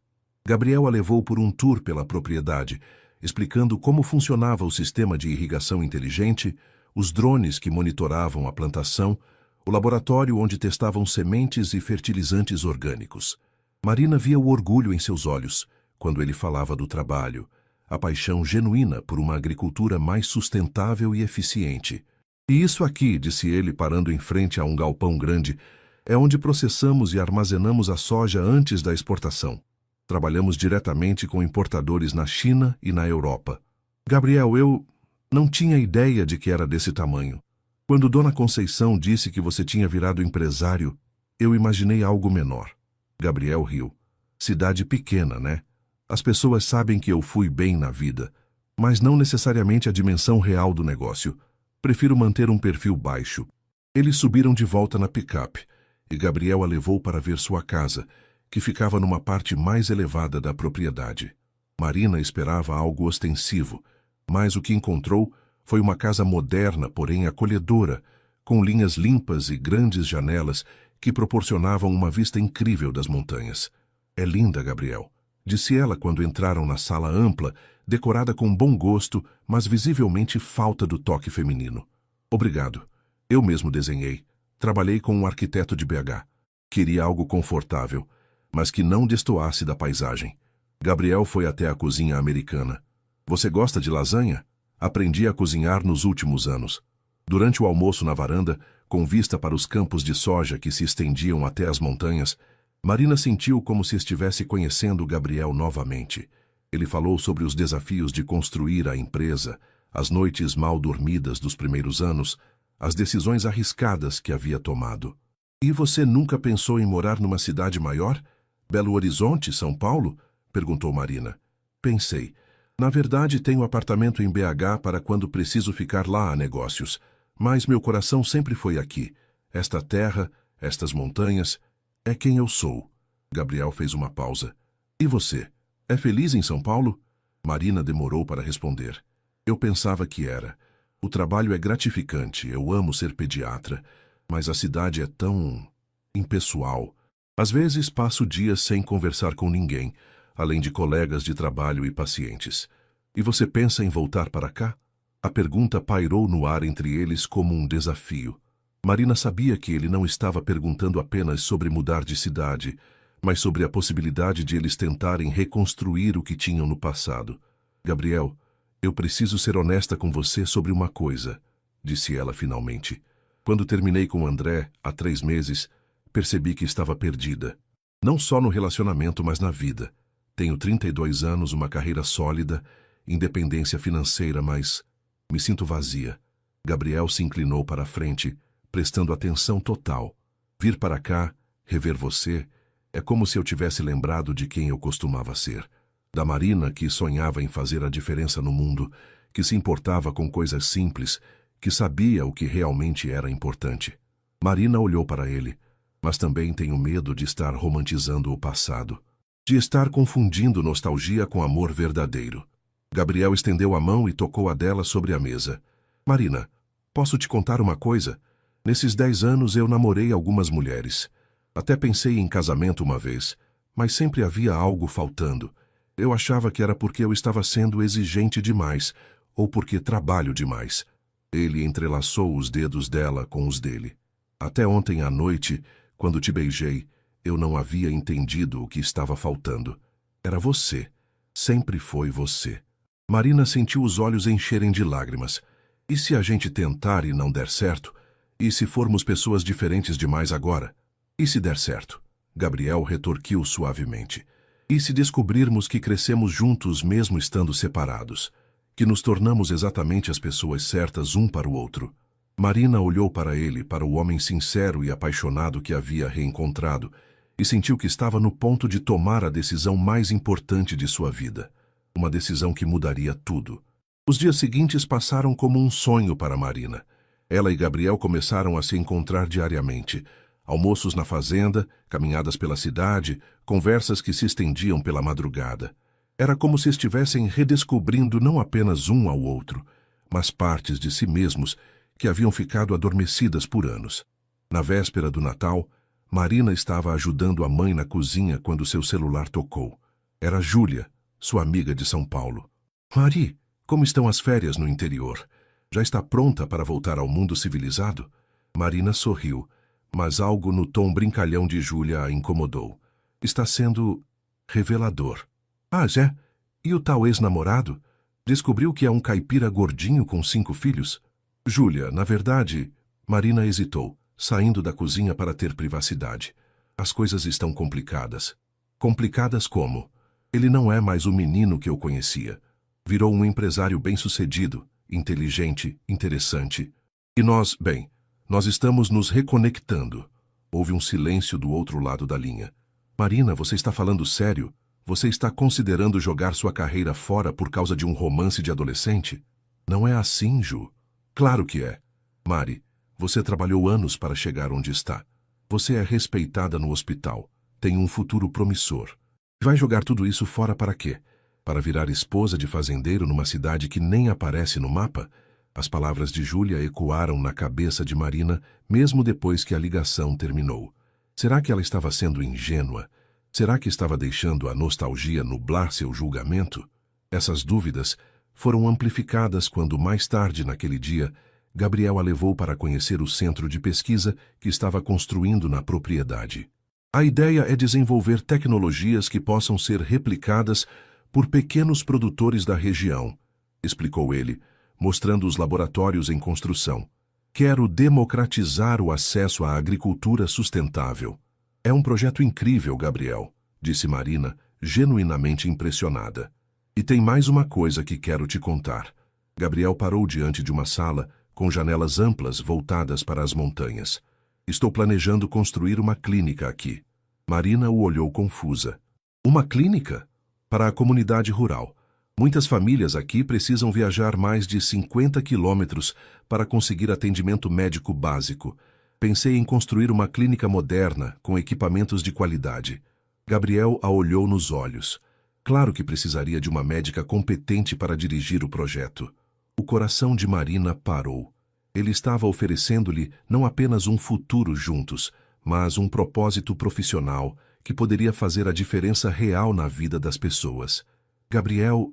Gabriel a levou por um tour pela propriedade, explicando como funcionava o sistema de irrigação inteligente, os drones que monitoravam a plantação, o laboratório onde testavam sementes e fertilizantes orgânicos. Marina via o orgulho em seus olhos quando ele falava do trabalho, a paixão genuína por uma agricultura mais sustentável e eficiente. E isso aqui, disse ele parando em frente a um galpão grande, é onde processamos e armazenamos a soja antes da exportação. Trabalhamos diretamente com importadores na China e na Europa. Gabriel, eu não tinha ideia de que era desse tamanho. Quando Dona Conceição disse que você tinha virado empresário, eu imaginei algo menor. Gabriel riu. Cidade pequena, né? As pessoas sabem que eu fui bem na vida, mas não necessariamente a dimensão real do negócio. Prefiro manter um perfil baixo. Eles subiram de volta na picape, e Gabriel a levou para ver sua casa, que ficava numa parte mais elevada da propriedade. Marina esperava algo ostensivo, mas o que encontrou foi uma casa moderna, porém acolhedora, com linhas limpas e grandes janelas que proporcionavam uma vista incrível das montanhas. É linda, Gabriel, disse ela quando entraram na sala ampla, decorada com bom gosto, mas visivelmente falta do toque feminino. Obrigado. Eu mesmo desenhei. Trabalhei com um arquiteto de BH. Queria algo confortável, mas que não destoasse da paisagem. Gabriel foi até a cozinha americana. Você gosta de lasanha? Aprendi a cozinhar nos últimos anos. Durante o almoço na varanda, com vista para os campos de soja que se estendiam até as montanhas, Marina sentiu como se estivesse conhecendo Gabriel novamente. Ele falou sobre os desafios de construir a empresa, as noites mal dormidas dos primeiros anos, as decisões arriscadas que havia tomado. E você nunca pensou em morar numa cidade maior? Belo Horizonte, São Paulo? Perguntou Marina. Pensei. Na verdade, tenho apartamento em BH para quando preciso ficar lá a negócios. Mas meu coração sempre foi aqui. Esta terra, estas montanhas, é quem eu sou. Gabriel fez uma pausa. E você? É feliz em São Paulo? Marina demorou para responder. Eu pensava que era. O trabalho é gratificante, eu amo ser pediatra, mas a cidade é tão impessoal. Às vezes passo dias sem conversar com ninguém, além de colegas de trabalho e pacientes. E você pensa em voltar para cá? A pergunta pairou no ar entre eles como um desafio. Marina sabia que ele não estava perguntando apenas sobre mudar de cidade, mas sobre a possibilidade de eles tentarem reconstruir o que tinham no passado. Gabriel, eu preciso ser honesta com você sobre uma coisa, disse ela finalmente. Quando terminei com André, há 3 meses, percebi que estava perdida. Não só no relacionamento, mas na vida. Tenho 32 anos, uma carreira sólida, independência financeira, mas me sinto vazia. Gabriel se inclinou para a frente, prestando atenção total. Vir para cá, rever você, é como se eu tivesse lembrado de quem eu costumava ser. Da Marina que sonhava em fazer a diferença no mundo, que se importava com coisas simples, que sabia o que realmente era importante. Marina olhou para ele, mas também tenho medo de estar romantizando o passado, de estar confundindo nostalgia com amor verdadeiro. Gabriel estendeu a mão e tocou a dela sobre a mesa. Marina, posso te contar uma coisa? Nesses 10 anos eu namorei algumas mulheres. Até pensei em casamento uma vez, mas sempre havia algo faltando. Eu achava que era porque eu estava sendo exigente demais, ou porque trabalho demais. Ele entrelaçou os dedos dela com os dele. Até ontem à noite, quando te beijei, eu não havia entendido o que estava faltando. Era você. Sempre foi você. Marina sentiu os olhos encherem de lágrimas. E se a gente tentar e não der certo? E se formos pessoas diferentes demais agora? E se der certo? Gabriel retorquiu suavemente. E se descobrirmos que crescemos juntos mesmo estando separados? Que nos tornamos exatamente as pessoas certas um para o outro? Marina olhou para ele, para o homem sincero e apaixonado que havia reencontrado, e sentiu que estava no ponto de tomar a decisão mais importante de sua vida. Uma decisão que mudaria tudo. Os dias seguintes passaram como um sonho para Marina. Ela e Gabriel começaram a se encontrar diariamente. Almoços na fazenda, caminhadas pela cidade, conversas que se estendiam pela madrugada. Era como se estivessem redescobrindo não apenas um ao outro, mas partes de si mesmos que haviam ficado adormecidas por anos. Na véspera do Natal, Marina estava ajudando a mãe na cozinha quando seu celular tocou. Era Júlia, sua amiga de São Paulo. Mari, como estão as férias no interior? Já está pronta para voltar ao mundo civilizado? Marina sorriu, mas algo no tom brincalhão de Júlia a incomodou. Está sendo revelador. Ah, Zé, e o tal ex-namorado? Descobriu que é um caipira gordinho com 5 filhos? Júlia, na verdade... Marina hesitou, saindo da cozinha para ter privacidade. As coisas estão complicadas. Complicadas como? Ele não é mais o menino que eu conhecia. Virou um empresário bem-sucedido, inteligente, interessante. E nós, bem, nós estamos nos reconectando. Houve um silêncio do outro lado da linha. Marina, você está falando sério? Você está considerando jogar sua carreira fora por causa de um romance de adolescente? Não é assim, Ju. Claro que é. Mari, você trabalhou anos para chegar onde está. Você é respeitada no hospital. Tem um futuro promissor. Vai jogar tudo isso fora para quê? Para virar esposa de fazendeiro numa cidade que nem aparece no mapa? As palavras de Júlia ecoaram na cabeça de Marina, mesmo depois que a ligação terminou. Será que ela estava sendo ingênua? Será que estava deixando a nostalgia nublar seu julgamento? Essas dúvidas foram amplificadas quando, mais tarde naquele dia, Gabriel a levou para conhecer o centro de pesquisa que estava construindo na propriedade. A ideia é desenvolver tecnologias que possam ser replicadas por pequenos produtores da região, explicou ele, mostrando os laboratórios em construção. Quero democratizar o acesso à agricultura sustentável. É um projeto incrível, Gabriel, disse Marina, genuinamente impressionada. E tem mais uma coisa que quero te contar. Gabriel parou diante de uma sala com janelas amplas voltadas para as montanhas. Estou planejando construir uma clínica aqui. Marina o olhou confusa. Uma clínica? Para a comunidade rural. Muitas famílias aqui precisam viajar mais de 50 quilômetros para conseguir atendimento médico básico. Pensei em construir uma clínica moderna, com equipamentos de qualidade. Gabriel a olhou nos olhos. Claro que precisaria de uma médica competente para dirigir o projeto. O coração de Marina parou. Ele estava oferecendo-lhe não apenas um futuro juntos, mas um propósito profissional que poderia fazer a diferença real na vida das pessoas. Gabriel,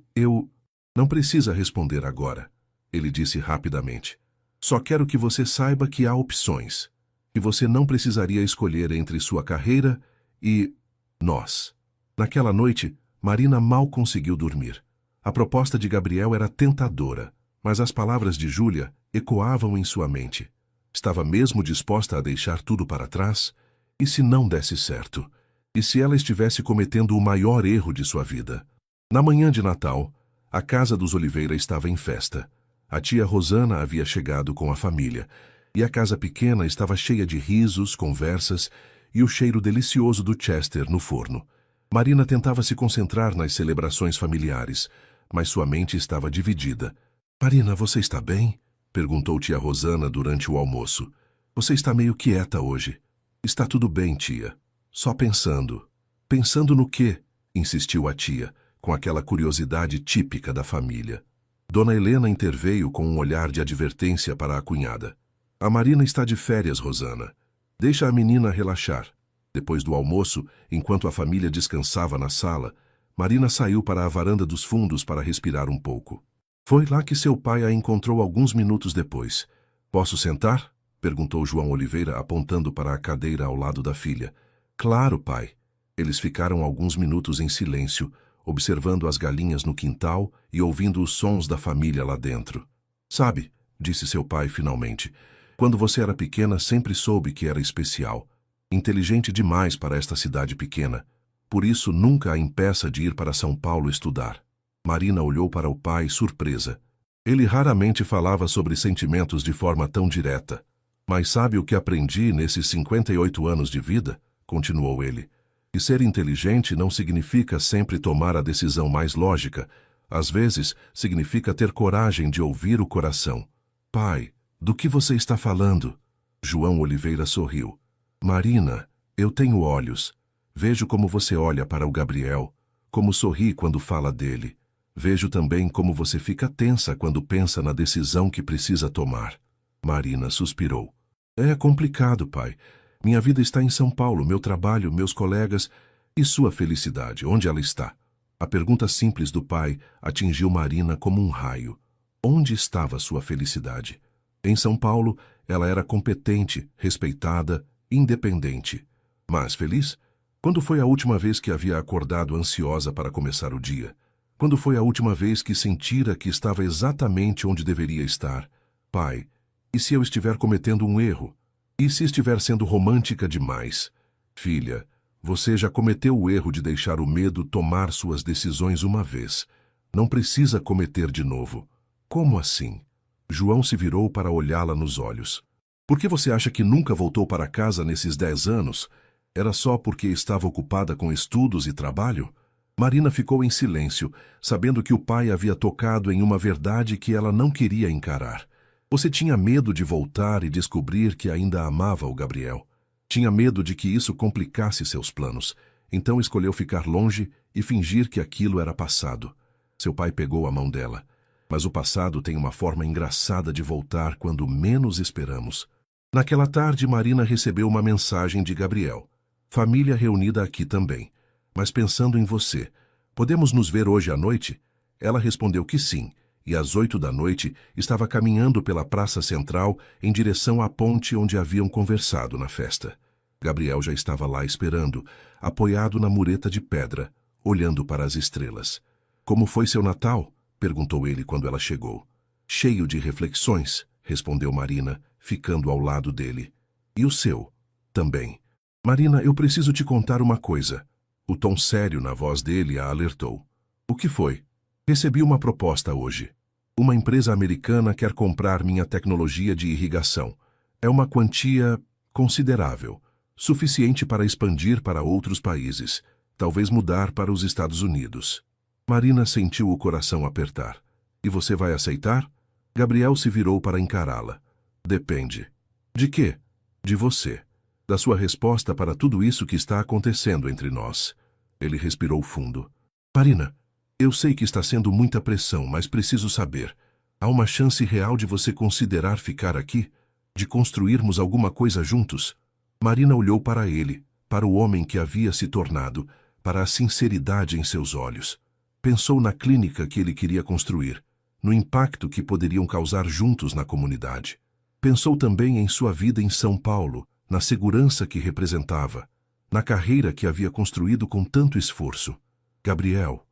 Não precisa responder agora, ele disse rapidamente. Só quero que você saiba que há opções, que você não precisaria escolher entre sua carreira e nós. Naquela noite, Marina mal conseguiu dormir. A proposta de Gabriel era tentadora, mas as palavras de Júlia ecoavam em sua mente. Estava mesmo disposta a deixar tudo para trás? E se não desse certo? E se ela estivesse cometendo o maior erro de sua vida? Na manhã de Natal, a casa dos Oliveira estava em festa. A tia Rosana havia chegado com a família, e a casa pequena estava cheia de risos, conversas e o cheiro delicioso do Chester no forno. Marina tentava se concentrar nas celebrações familiares, mas sua mente estava dividida. Marina, você está bem? Perguntou tia Rosana durante o almoço. Você está meio quieta hoje. Está tudo bem, tia. Só pensando. Pensando no quê? Insistiu a tia, com aquela curiosidade típica da família. Dona Helena interveio com um olhar de advertência para a cunhada. A Marina está de férias, Rosana. Deixa a menina relaxar. Depois do almoço, enquanto a família descansava na sala, Marina saiu para a varanda dos fundos para respirar um pouco. Foi lá que seu pai a encontrou alguns minutos depois. Posso sentar? Perguntou João Oliveira, apontando para a cadeira ao lado da filha. Claro, pai. Eles ficaram alguns minutos em silêncio, observando as galinhas no quintal e ouvindo os sons da família lá dentro. Sabe, disse seu pai finalmente, quando você era pequena sempre soube que era especial. Inteligente demais para esta cidade pequena. Por isso nunca a impeça de ir para São Paulo estudar. Marina olhou para o pai surpresa. Ele raramente falava sobre sentimentos de forma tão direta. Mas sabe o que aprendi nesses 58 anos de vida? Continuou ele. E ser inteligente não significa sempre tomar a decisão mais lógica. Às vezes, significa ter coragem de ouvir o coração. Pai, do que você está falando? João Oliveira sorriu. Marina, eu tenho olhos. Vejo como você olha para o Gabriel, como sorri quando fala dele. Vejo também como você fica tensa quando pensa na decisão que precisa tomar. Marina suspirou. É complicado, pai. Minha vida está em São Paulo, meu trabalho, meus colegas e sua felicidade. Onde ela está? A pergunta simples do pai atingiu Marina como um raio. Onde estava sua felicidade? Em São Paulo, ela era competente, respeitada, independente. Mas feliz? Quando foi a última vez que havia acordado ansiosa para começar o dia? Quando foi a última vez que sentira que estava exatamente onde deveria estar? Pai, e se eu estiver cometendo um erro? E se estiver sendo romântica demais? Filha, você já cometeu o erro de deixar o medo tomar suas decisões uma vez. Não precisa cometer de novo. Como assim? João se virou para olhá-la nos olhos. Por que você acha que nunca voltou para casa nesses 10 anos? Era só porque estava ocupada com estudos e trabalho? Marina ficou em silêncio, sabendo que o pai havia tocado em uma verdade que ela não queria encarar. Você tinha medo de voltar e descobrir que ainda amava o Gabriel. Tinha medo de que isso complicasse seus planos. Então escolheu ficar longe e fingir que aquilo era passado. Seu pai pegou a mão dela. Mas o passado tem uma forma engraçada de voltar quando menos esperamos. Naquela tarde, Marina recebeu uma mensagem de Gabriel. Família reunida aqui também. Mas pensando em você, podemos nos ver hoje à noite? Ela respondeu que sim, e às 8 da noite estava caminhando pela praça central em direção à ponte onde haviam conversado na festa. Gabriel já estava lá esperando, apoiado na mureta de pedra, olhando para as estrelas. Como foi seu Natal? Perguntou ele quando ela chegou. Cheio de reflexões, respondeu Marina, ficando ao lado dele. E o seu? Também. Marina, eu preciso te contar uma coisa. O tom sério na voz dele a alertou. O que foi? Recebi uma proposta hoje. Uma empresa americana quer comprar minha tecnologia de irrigação. É uma quantia considerável, suficiente para expandir para outros países, talvez mudar para os Estados Unidos. Marina sentiu o coração apertar. E você vai aceitar? Gabriel se virou para encará-la. Depende. De quê? De você. Da sua resposta para tudo isso que está acontecendo entre nós. Ele respirou fundo. Marina, eu sei que está sendo muita pressão, mas preciso saber. Há uma chance real de você considerar ficar aqui? De construirmos alguma coisa juntos? Marina olhou para ele, para o homem que havia se tornado, para a sinceridade em seus olhos. Pensou na clínica que ele queria construir, no impacto que poderiam causar juntos na comunidade. Pensou também em sua vida em São Paulo, na segurança que representava, na carreira que havia construído com tanto esforço. Gabriel,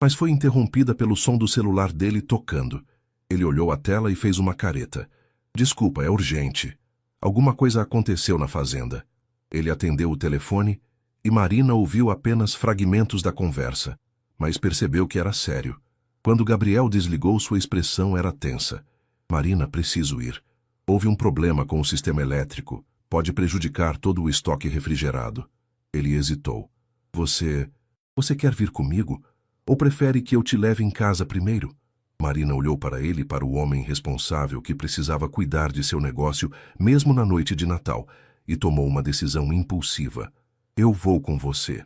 Mas foi interrompida pelo som do celular dele tocando. Ele olhou a tela e fez uma careta. Desculpa, é urgente. Alguma coisa aconteceu na fazenda. Ele atendeu o telefone e Marina ouviu apenas fragmentos da conversa, mas percebeu que era sério. Quando Gabriel desligou, sua expressão era tensa. Marina, preciso ir. Houve um problema com o sistema elétrico. Pode prejudicar todo o estoque refrigerado. Ele hesitou. Você quer vir comigo? Ou prefere que eu te leve em casa primeiro? Marina olhou para ele e para o homem responsável que precisava cuidar de seu negócio mesmo na noite de Natal e tomou uma decisão impulsiva. Eu vou com você.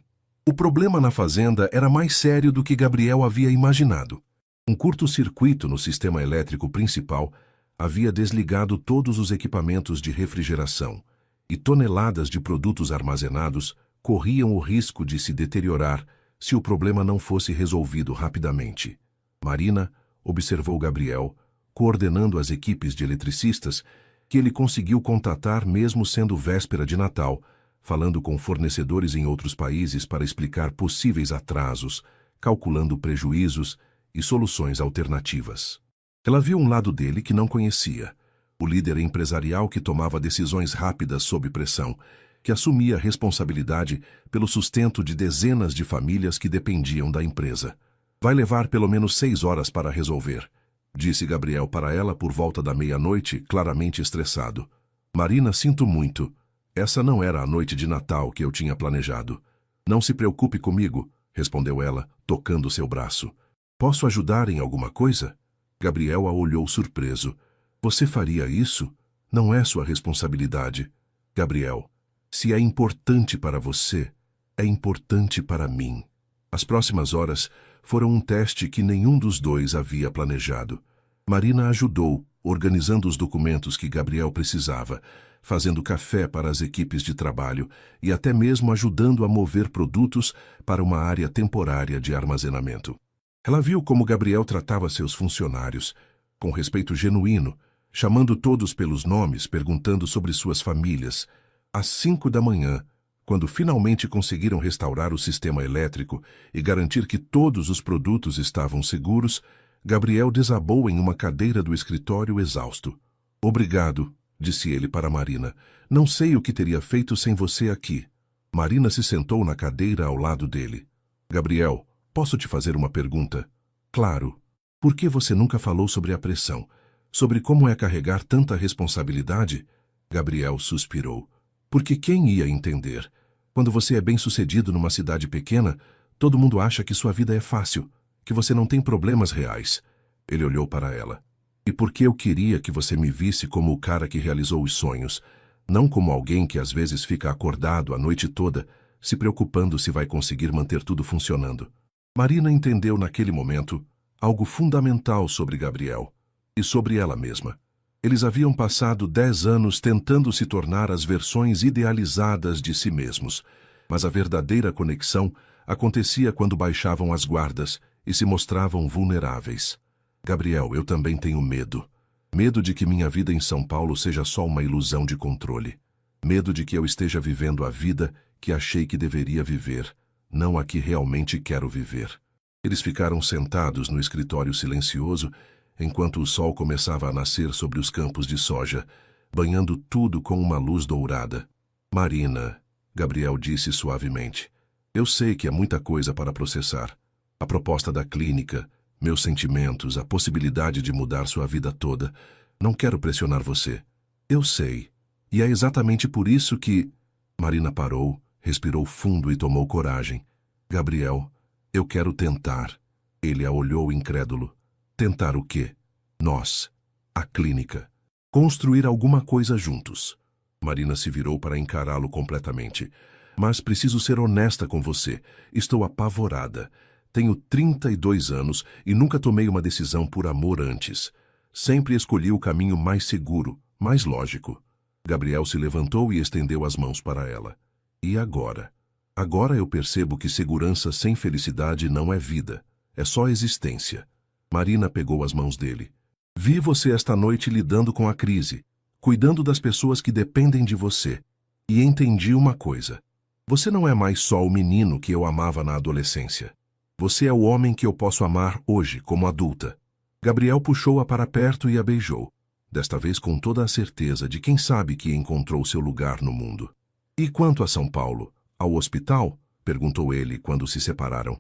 O problema na fazenda era mais sério do que Gabriel havia imaginado. Um curto-circuito no sistema elétrico principal havia desligado todos os equipamentos de refrigeração e toneladas de produtos armazenados corriam o risco de se deteriorar se o problema não fosse resolvido rapidamente. Marina observou Gabriel, coordenando as equipes de eletricistas que ele conseguiu contatar mesmo sendo véspera de Natal, falando com fornecedores em outros países para explicar possíveis atrasos, calculando prejuízos e soluções alternativas. Ela viu um lado dele que não conhecia, o líder empresarial que tomava decisões rápidas sob pressão, que assumia a responsabilidade pelo sustento de dezenas de famílias que dependiam da empresa. Vai levar pelo menos 6 horas para resolver, disse Gabriel para ela por volta da meia-noite, claramente estressado. Marina, sinto muito. Essa não era a noite de Natal que eu tinha planejado. Não se preocupe comigo, respondeu ela, tocando seu braço. Posso ajudar em alguma coisa? Gabriel a olhou surpreso. Você faria isso? Não é sua responsabilidade. Gabriel, se é importante para você, é importante para mim. As próximas horas foram um teste que nenhum dos dois havia planejado. Marina ajudou, organizando os documentos que Gabriel precisava, fazendo café para as equipes de trabalho e até mesmo ajudando a mover produtos para uma área temporária de armazenamento. Ela viu como Gabriel tratava seus funcionários, com respeito genuíno, chamando todos pelos nomes, perguntando sobre suas famílias. Às 5 da manhã, quando finalmente conseguiram restaurar o sistema elétrico e garantir que todos os produtos estavam seguros, Gabriel desabou em uma cadeira do escritório exausto. Obrigado, disse ele para Marina. Não sei o que teria feito sem você aqui. Marina se sentou na cadeira ao lado dele. Gabriel, posso te fazer uma pergunta? Claro. Por que você nunca falou sobre a pressão? Sobre como é carregar tanta responsabilidade? Gabriel suspirou. Porque quem ia entender? Quando você é bem-sucedido numa cidade pequena, todo mundo acha que sua vida é fácil, que você não tem problemas reais. Ele olhou para ela. E porque eu queria que você me visse como o cara que realizou os sonhos, não como alguém que às vezes fica acordado a noite toda, se preocupando se vai conseguir manter tudo funcionando. Marina entendeu naquele momento algo fundamental sobre Gabriel e sobre ela mesma. Eles haviam passado 10 anos tentando se tornar as versões idealizadas de si mesmos, mas a verdadeira conexão acontecia quando baixavam as guardas e se mostravam vulneráveis. Gabriel, eu também tenho medo. Medo de que minha vida em São Paulo seja só uma ilusão de controle. Medo de que eu esteja vivendo a vida que achei que deveria viver, não a que realmente quero viver. Eles ficaram sentados no escritório silencioso, enquanto o sol começava a nascer sobre os campos de soja, banhando tudo com uma luz dourada. Marina, Gabriel disse suavemente, eu sei que é muita coisa para processar. A proposta da clínica, meus sentimentos, a possibilidade de mudar sua vida toda. Não quero pressionar você. Eu sei. E é exatamente por isso que... Marina parou, respirou fundo e tomou coragem. Gabriel, eu quero tentar. Ele a olhou incrédulo. Tentar o quê? Nós. A clínica. Construir alguma coisa juntos. Marina se virou para encará-lo completamente. Mas preciso ser honesta com você. Estou apavorada. Tenho 32 anos e nunca tomei uma decisão por amor antes. Sempre escolhi o caminho mais seguro, mais lógico. Gabriel se levantou e estendeu as mãos para ela. E agora? Agora eu percebo que segurança sem felicidade não é vida, é só existência. Marina pegou as mãos dele. Vi você esta noite lidando com a crise, cuidando das pessoas que dependem de você. E entendi uma coisa. Você não é mais só o menino que eu amava na adolescência. Você é o homem que eu posso amar hoje, como adulta. Gabriel puxou-a para perto e a beijou, desta vez com toda a certeza de quem sabe que encontrou seu lugar no mundo. E quanto a São Paulo, ao hospital? Perguntou ele quando se separaram.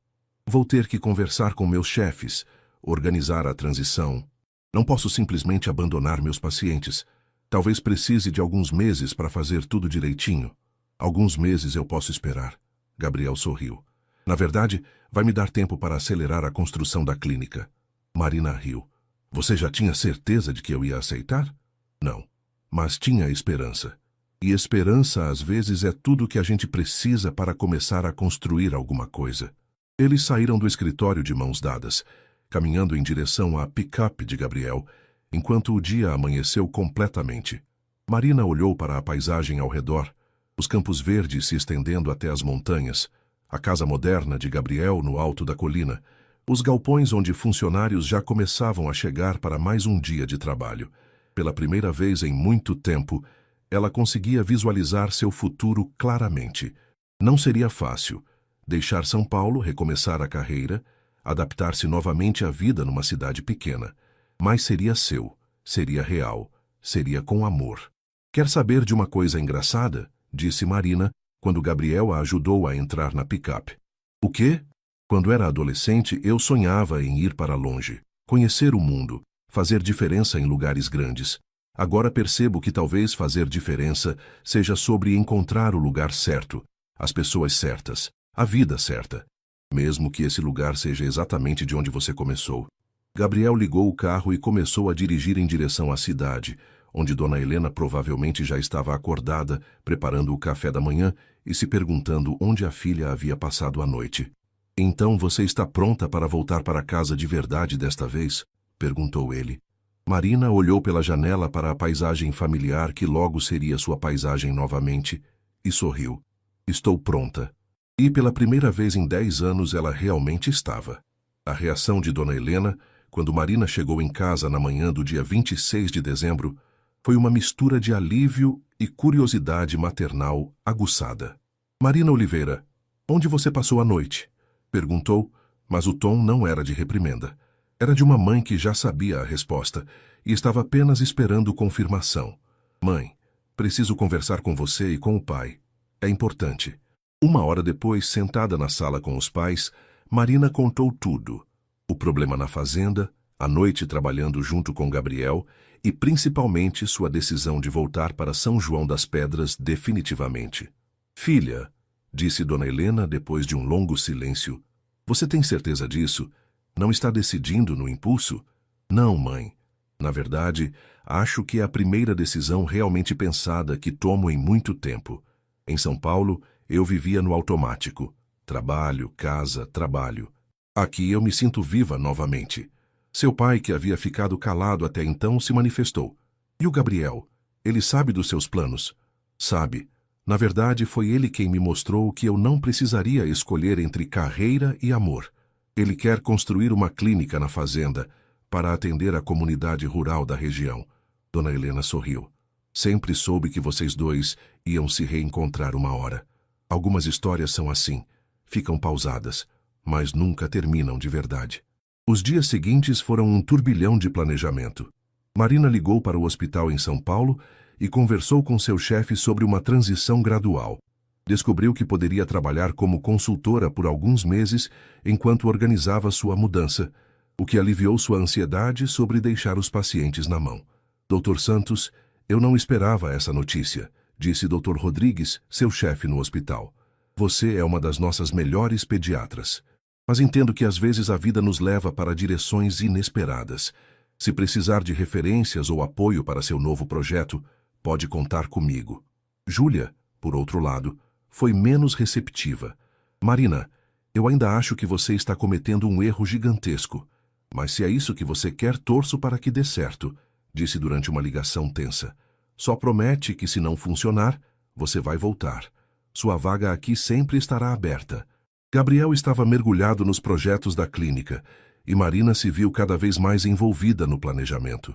Vou ter que conversar com meus chefes, organizar a transição. Não posso simplesmente abandonar meus pacientes. Talvez precise de alguns meses para fazer tudo direitinho. Alguns meses eu posso esperar. Gabriel sorriu. Na verdade, vai me dar tempo para acelerar a construção da clínica. Marina riu. Você já tinha certeza de que eu ia aceitar? Não. Mas tinha esperança. E esperança, às vezes, é tudo que a gente precisa para começar a construir alguma coisa. Eles saíram do escritório de mãos dadas, caminhando em direção à pick-up de Gabriel, enquanto o dia amanheceu completamente. Marina olhou para a paisagem ao redor, os campos verdes se estendendo até as montanhas, a casa moderna de Gabriel no alto da colina, os galpões onde funcionários já começavam a chegar para mais um dia de trabalho. Pela primeira vez em muito tempo, ela conseguia visualizar seu futuro claramente. Não seria fácil. Deixar São Paulo, recomeçar a carreira, adaptar-se novamente à vida numa cidade pequena. Mas seria seu, seria real, seria com amor. Quer saber de uma coisa engraçada? Disse Marina, quando Gabriel a ajudou a entrar na picape. O quê? Quando era adolescente, eu sonhava em ir para longe, conhecer o mundo, fazer diferença em lugares grandes. Agora percebo que talvez fazer diferença seja sobre encontrar o lugar certo, as pessoas certas, a vida certa. Mesmo que esse lugar seja exatamente de onde você começou. Gabriel ligou o carro e começou a dirigir em direção à cidade, onde Dona Helena provavelmente já estava acordada, preparando o café da manhã e se perguntando onde a filha havia passado a noite. Então você está pronta para voltar para casa de verdade desta vez? Perguntou ele. Marina olhou pela janela para a paisagem familiar que logo seria sua paisagem novamente e sorriu. Estou pronta. E pela primeira vez em 10 anos ela realmente estava. A reação de Dona Helena, quando Marina chegou em casa na manhã do dia 26 de dezembro, foi uma mistura de alívio e curiosidade maternal aguçada. Marina Oliveira, onde você passou a noite? Perguntou, mas o tom não era de reprimenda. Era de uma mãe que já sabia a resposta e estava apenas esperando confirmação. Mãe, preciso conversar com você e com o pai. É importante. 1 hora depois, sentada na sala com os pais, Marina contou tudo. O problema na fazenda, a noite trabalhando junto com Gabriel e principalmente sua decisão de voltar para São João das Pedras definitivamente. Filha, disse Dona Helena depois de um longo silêncio, você tem certeza disso? Não está decidindo no impulso? Não, mãe. Na verdade, acho que é a primeira decisão realmente pensada que tomo em muito tempo. Em São Paulo, eu vivia no automático. Trabalho, casa, trabalho. Aqui eu me sinto viva novamente. Seu pai, que havia ficado calado até então, se manifestou. E o Gabriel? Ele sabe dos seus planos? Sabe. Na verdade, foi ele quem me mostrou que eu não precisaria escolher entre carreira e amor. Ele quer construir uma clínica na fazenda para atender a comunidade rural da região. Dona Helena sorriu. Sempre soube que vocês dois iam se reencontrar uma hora. Algumas histórias são assim, ficam pausadas, mas nunca terminam de verdade. Os dias seguintes foram um turbilhão de planejamento. Marina ligou para o hospital em São Paulo e conversou com seu chefe sobre uma transição gradual. Descobriu que poderia trabalhar como consultora por alguns meses enquanto organizava sua mudança, o que aliviou sua ansiedade sobre deixar os pacientes na mão. Dr. Santos, eu não esperava essa notícia, disse Dr. Rodrigues, seu chefe no hospital. Você é uma das nossas melhores pediatras. Mas entendo que às vezes a vida nos leva para direções inesperadas. Se precisar de referências ou apoio para seu novo projeto, pode contar comigo. Júlia, por outro lado, foi menos receptiva. Marina, eu ainda acho que você está cometendo um erro gigantesco. Mas se é isso que você quer, torço para que dê certo, disse durante uma ligação tensa. Só promete que se não funcionar, você vai voltar. Sua vaga aqui sempre estará aberta. Gabriel estava mergulhado nos projetos da clínica e Marina se viu cada vez mais envolvida no planejamento.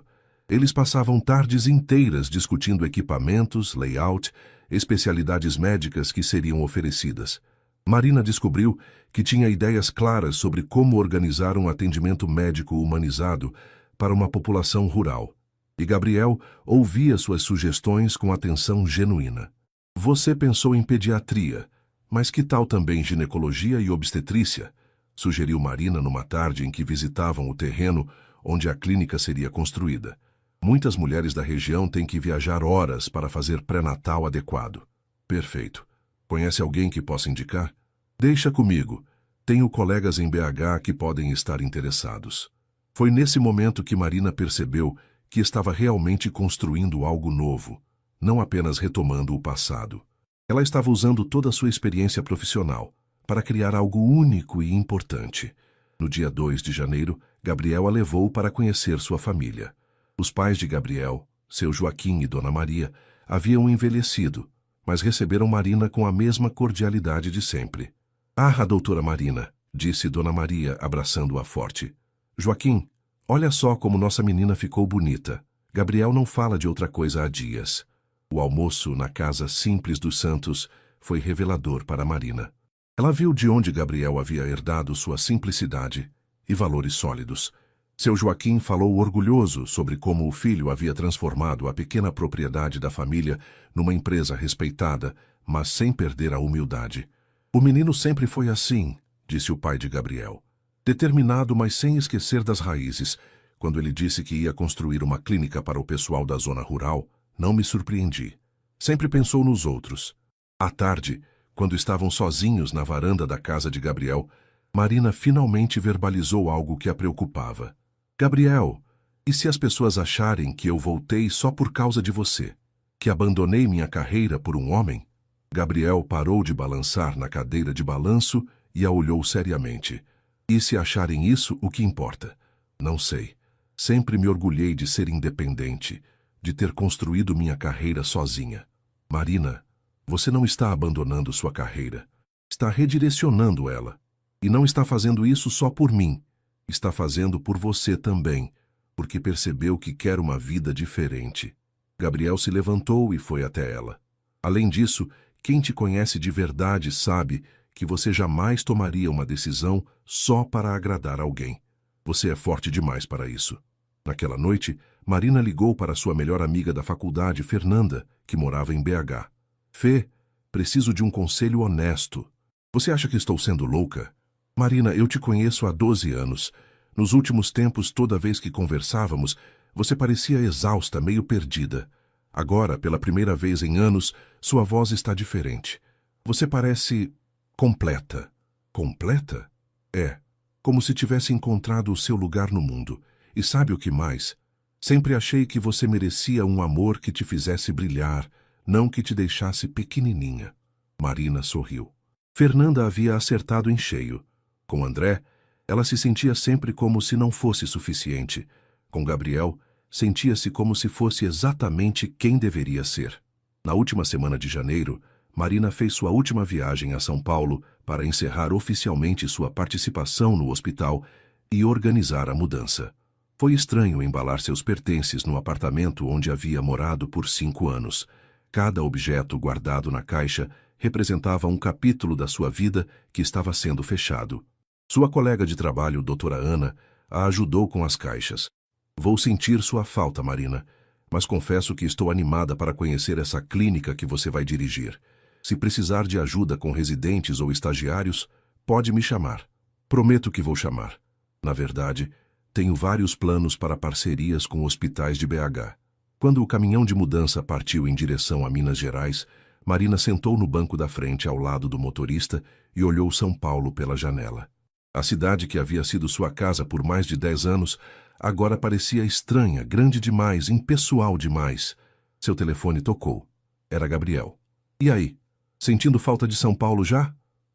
Eles passavam tardes inteiras discutindo equipamentos, layout, especialidades médicas que seriam oferecidas. Marina descobriu que tinha ideias claras sobre como organizar um atendimento médico humanizado para uma população rural. E Gabriel ouvia suas sugestões com atenção genuína. Você pensou em pediatria, mas que tal também ginecologia e obstetrícia? Sugeriu Marina numa tarde em que visitavam o terreno onde a clínica seria construída. Muitas mulheres da região têm que viajar horas para fazer pré-natal adequado. Perfeito. Conhece alguém que possa indicar? Deixa comigo. Tenho colegas em BH que podem estar interessados. Foi nesse momento que Marina percebeu que estava realmente construindo algo novo, não apenas retomando o passado. Ela estava usando toda a sua experiência profissional para criar algo único e importante. No dia 2 de janeiro, Gabriel a levou para conhecer sua família. Os pais de Gabriel, seu Joaquim e Dona Maria, haviam envelhecido, mas receberam Marina com a mesma cordialidade de sempre. Ah, a doutora Marina, disse Dona Maria, abraçando-a forte. Joaquim, olha só como nossa menina ficou bonita. Gabriel não fala de outra coisa há dias. O almoço na casa simples dos Santos foi revelador para Marina. Ela viu de onde Gabriel havia herdado sua simplicidade e valores sólidos. Seu Joaquim falou orgulhoso sobre como o filho havia transformado a pequena propriedade da família numa empresa respeitada, mas sem perder a humildade. O menino sempre foi assim, disse o pai de Gabriel. Determinado, mas sem esquecer das raízes. Quando ele disse que ia construir uma clínica para o pessoal da zona rural, não me surpreendi. Sempre pensou nos outros. À tarde, quando estavam sozinhos na varanda da casa de Gabriel, Marina finalmente verbalizou algo que a preocupava. Gabriel, e se as pessoas acharem que eu voltei só por causa de você? Que abandonei minha carreira por um homem? Gabriel parou de balançar na cadeira de balanço e a olhou seriamente. E se acharem isso, o que importa? Não sei. Sempre me orgulhei de ser independente, de ter construído minha carreira sozinha. Marina, você não está abandonando sua carreira. Está redirecionando ela. E não está fazendo isso só por mim. Está fazendo por você também, porque percebeu que quer uma vida diferente. Gabriel se levantou e foi até ela. Além disso, quem te conhece de verdade sabe que você jamais tomaria uma decisão só para agradar alguém. Você é forte demais para isso. Naquela noite, Marina ligou para sua melhor amiga da faculdade, Fernanda, que morava em BH. Fê, preciso de um conselho honesto. Você acha que estou sendo louca? Marina, eu te conheço há 12 anos. Nos últimos tempos, toda vez que conversávamos, você parecia exausta, meio perdida. Agora, pela primeira vez em anos, sua voz está diferente. Você parece completa. Completa? É, como se tivesse encontrado o seu lugar no mundo. E sabe o que mais? Sempre achei que você merecia um amor que te fizesse brilhar, não que te deixasse pequenininha. Marina sorriu. Fernanda havia acertado em cheio. Com André, Ela se sentia sempre como se não fosse suficiente. Com Gabriel, sentia-se como se fosse exatamente quem deveria ser. Na última semana de janeiro, Marina fez sua última viagem a São Paulo para encerrar oficialmente sua participação no hospital e organizar a mudança. Foi estranho embalar seus pertences no apartamento onde havia morado por 5 anos. Cada objeto guardado na caixa representava um capítulo da sua vida que estava sendo fechado. Sua colega de trabalho, doutora Ana, a ajudou com as caixas. Vou sentir sua falta, Marina, mas confesso que estou animada para conhecer essa clínica que você vai dirigir. Se precisar de ajuda com residentes ou estagiários, pode me chamar. Prometo que vou chamar. Na verdade, tenho vários planos para parcerias com hospitais de BH. Quando o caminhão de mudança partiu em direção a Minas Gerais, Marina sentou no banco da frente ao lado do motorista e olhou São Paulo pela janela. A cidade que havia sido sua casa por mais de 10 anos, agora parecia estranha, grande demais, impessoal demais. Seu telefone tocou. Era Gabriel. E aí? Sentindo falta de São Paulo já?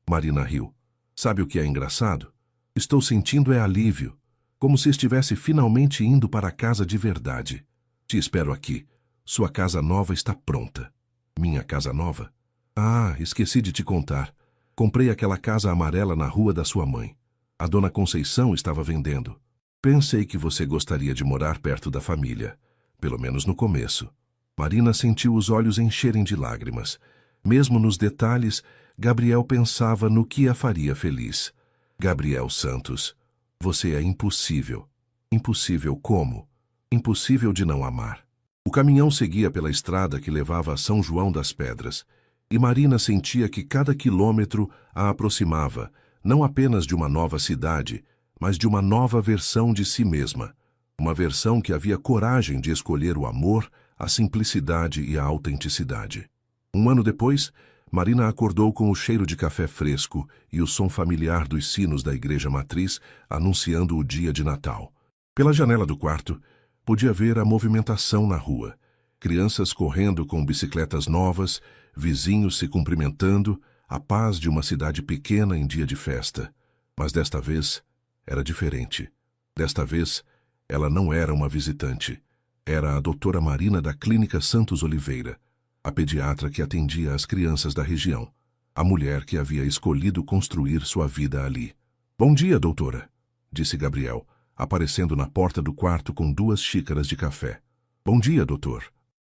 Marina riu. Sabe o que é engraçado? Estou sentindo alívio, como se estivesse finalmente indo para casa de verdade. Te espero aqui. Sua casa nova está pronta. Minha casa nova? Ah, esqueci de te contar. Comprei aquela casa amarela na rua da sua mãe. A dona Conceição estava vendendo. Pensei que você gostaria de morar perto da família, pelo menos no começo. Marina sentiu os olhos encherem de lágrimas. Mesmo nos detalhes, Gabriel pensava no que a faria feliz. Gabriel Santos, você é impossível. Impossível como? Impossível de não amar. O caminhão seguia pela estrada que levava a São João das Pedras, e Marina sentia que cada quilômetro a aproximava, não apenas de uma nova cidade, mas de uma nova versão de si mesma. Uma versão que havia coragem de escolher o amor, a simplicidade e a autenticidade. 1 ano depois, Marina acordou com o cheiro de café fresco e o som familiar dos sinos da igreja matriz anunciando o dia de Natal. Pela janela do quarto, podia ver a movimentação na rua. Crianças correndo com bicicletas novas, vizinhos se cumprimentando, a paz de uma cidade pequena em dia de festa. Mas desta vez era diferente. Desta vez, ela não era uma visitante. Era a doutora Marina da Clínica Santos Oliveira, a pediatra que atendia as crianças da região, a mulher que havia escolhido construir sua vida ali. Bom dia, doutora, disse Gabriel, aparecendo na porta do quarto com 2 xícaras de café. Bom dia, doutor.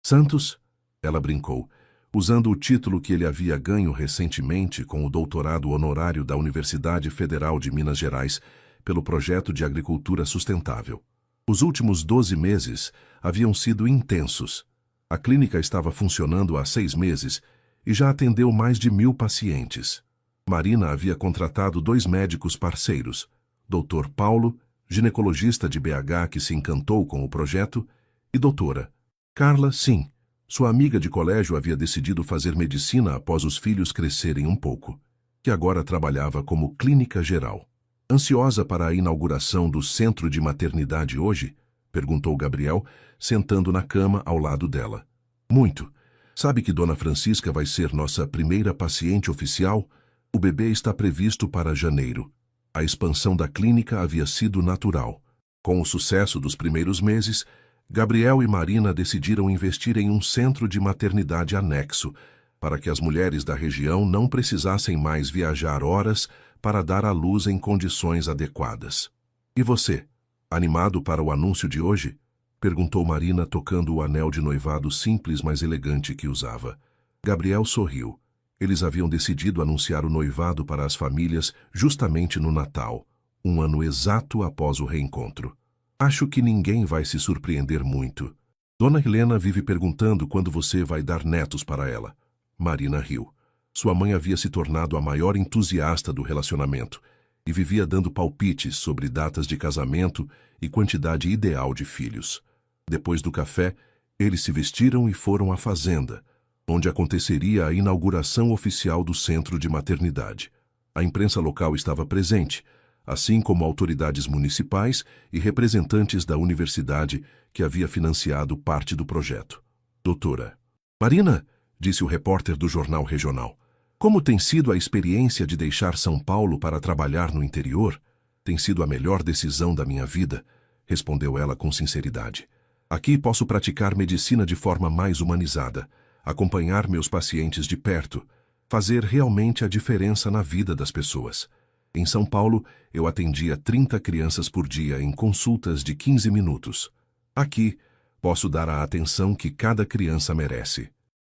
Santos? Ela brincou, usando o título que ele havia ganho recentemente com o doutorado honorário da Universidade Federal de Minas Gerais pelo projeto de agricultura sustentável. Os últimos 12 meses haviam sido intensos. A clínica estava funcionando há 6 meses e já atendeu mais de 1000 pacientes. Marina havia contratado 2 médicos parceiros, Dr. Paulo, ginecologista de BH que se encantou com o projeto, e doutora Carla, sim, sua amiga de colégio havia decidido fazer medicina após os filhos crescerem um pouco, que agora trabalhava como clínica geral. Ansiosa para a inauguração do centro de maternidade hoje? Perguntou Gabriel, sentando na cama ao lado dela. Muito. Sabe que Dona Francisca vai ser nossa primeira paciente oficial? O bebê está previsto para janeiro. A expansão da clínica havia sido natural. Com o sucesso dos primeiros meses, Gabriel e Marina decidiram investir em um centro de maternidade anexo, para que as mulheres da região não precisassem mais viajar horas para dar à luz em condições adequadas. E você? Animado para o anúncio de hoje? Perguntou Marina, tocando o anel de noivado simples, mas elegante que usava. Gabriel sorriu. Eles haviam decidido anunciar o noivado para as famílias justamente no Natal, 1 ano exato após o reencontro. Acho que ninguém vai se surpreender muito. Dona Helena vive perguntando quando você vai dar netos para ela. Marina riu. Sua mãe havia se tornado a maior entusiasta do relacionamento e vivia dando palpites sobre datas de casamento e quantidade ideal de filhos. Depois do café, eles se vestiram e foram à fazenda, onde aconteceria a inauguração oficial do centro de maternidade. A imprensa local estava presente, assim como autoridades municipais e representantes da universidade que havia financiado parte do projeto. Doutora Marina, disse o repórter do jornal regional, como tem sido a experiência de deixar São Paulo para trabalhar no interior? Tem sido a melhor decisão da minha vida, respondeu ela com sinceridade. Aqui posso praticar medicina de forma mais humanizada, acompanhar meus pacientes de perto, fazer realmente a diferença na vida das pessoas. Em São Paulo, eu atendia 30 crianças por dia em consultas de 15 minutos. Aqui, posso dar a atenção que cada criança merece.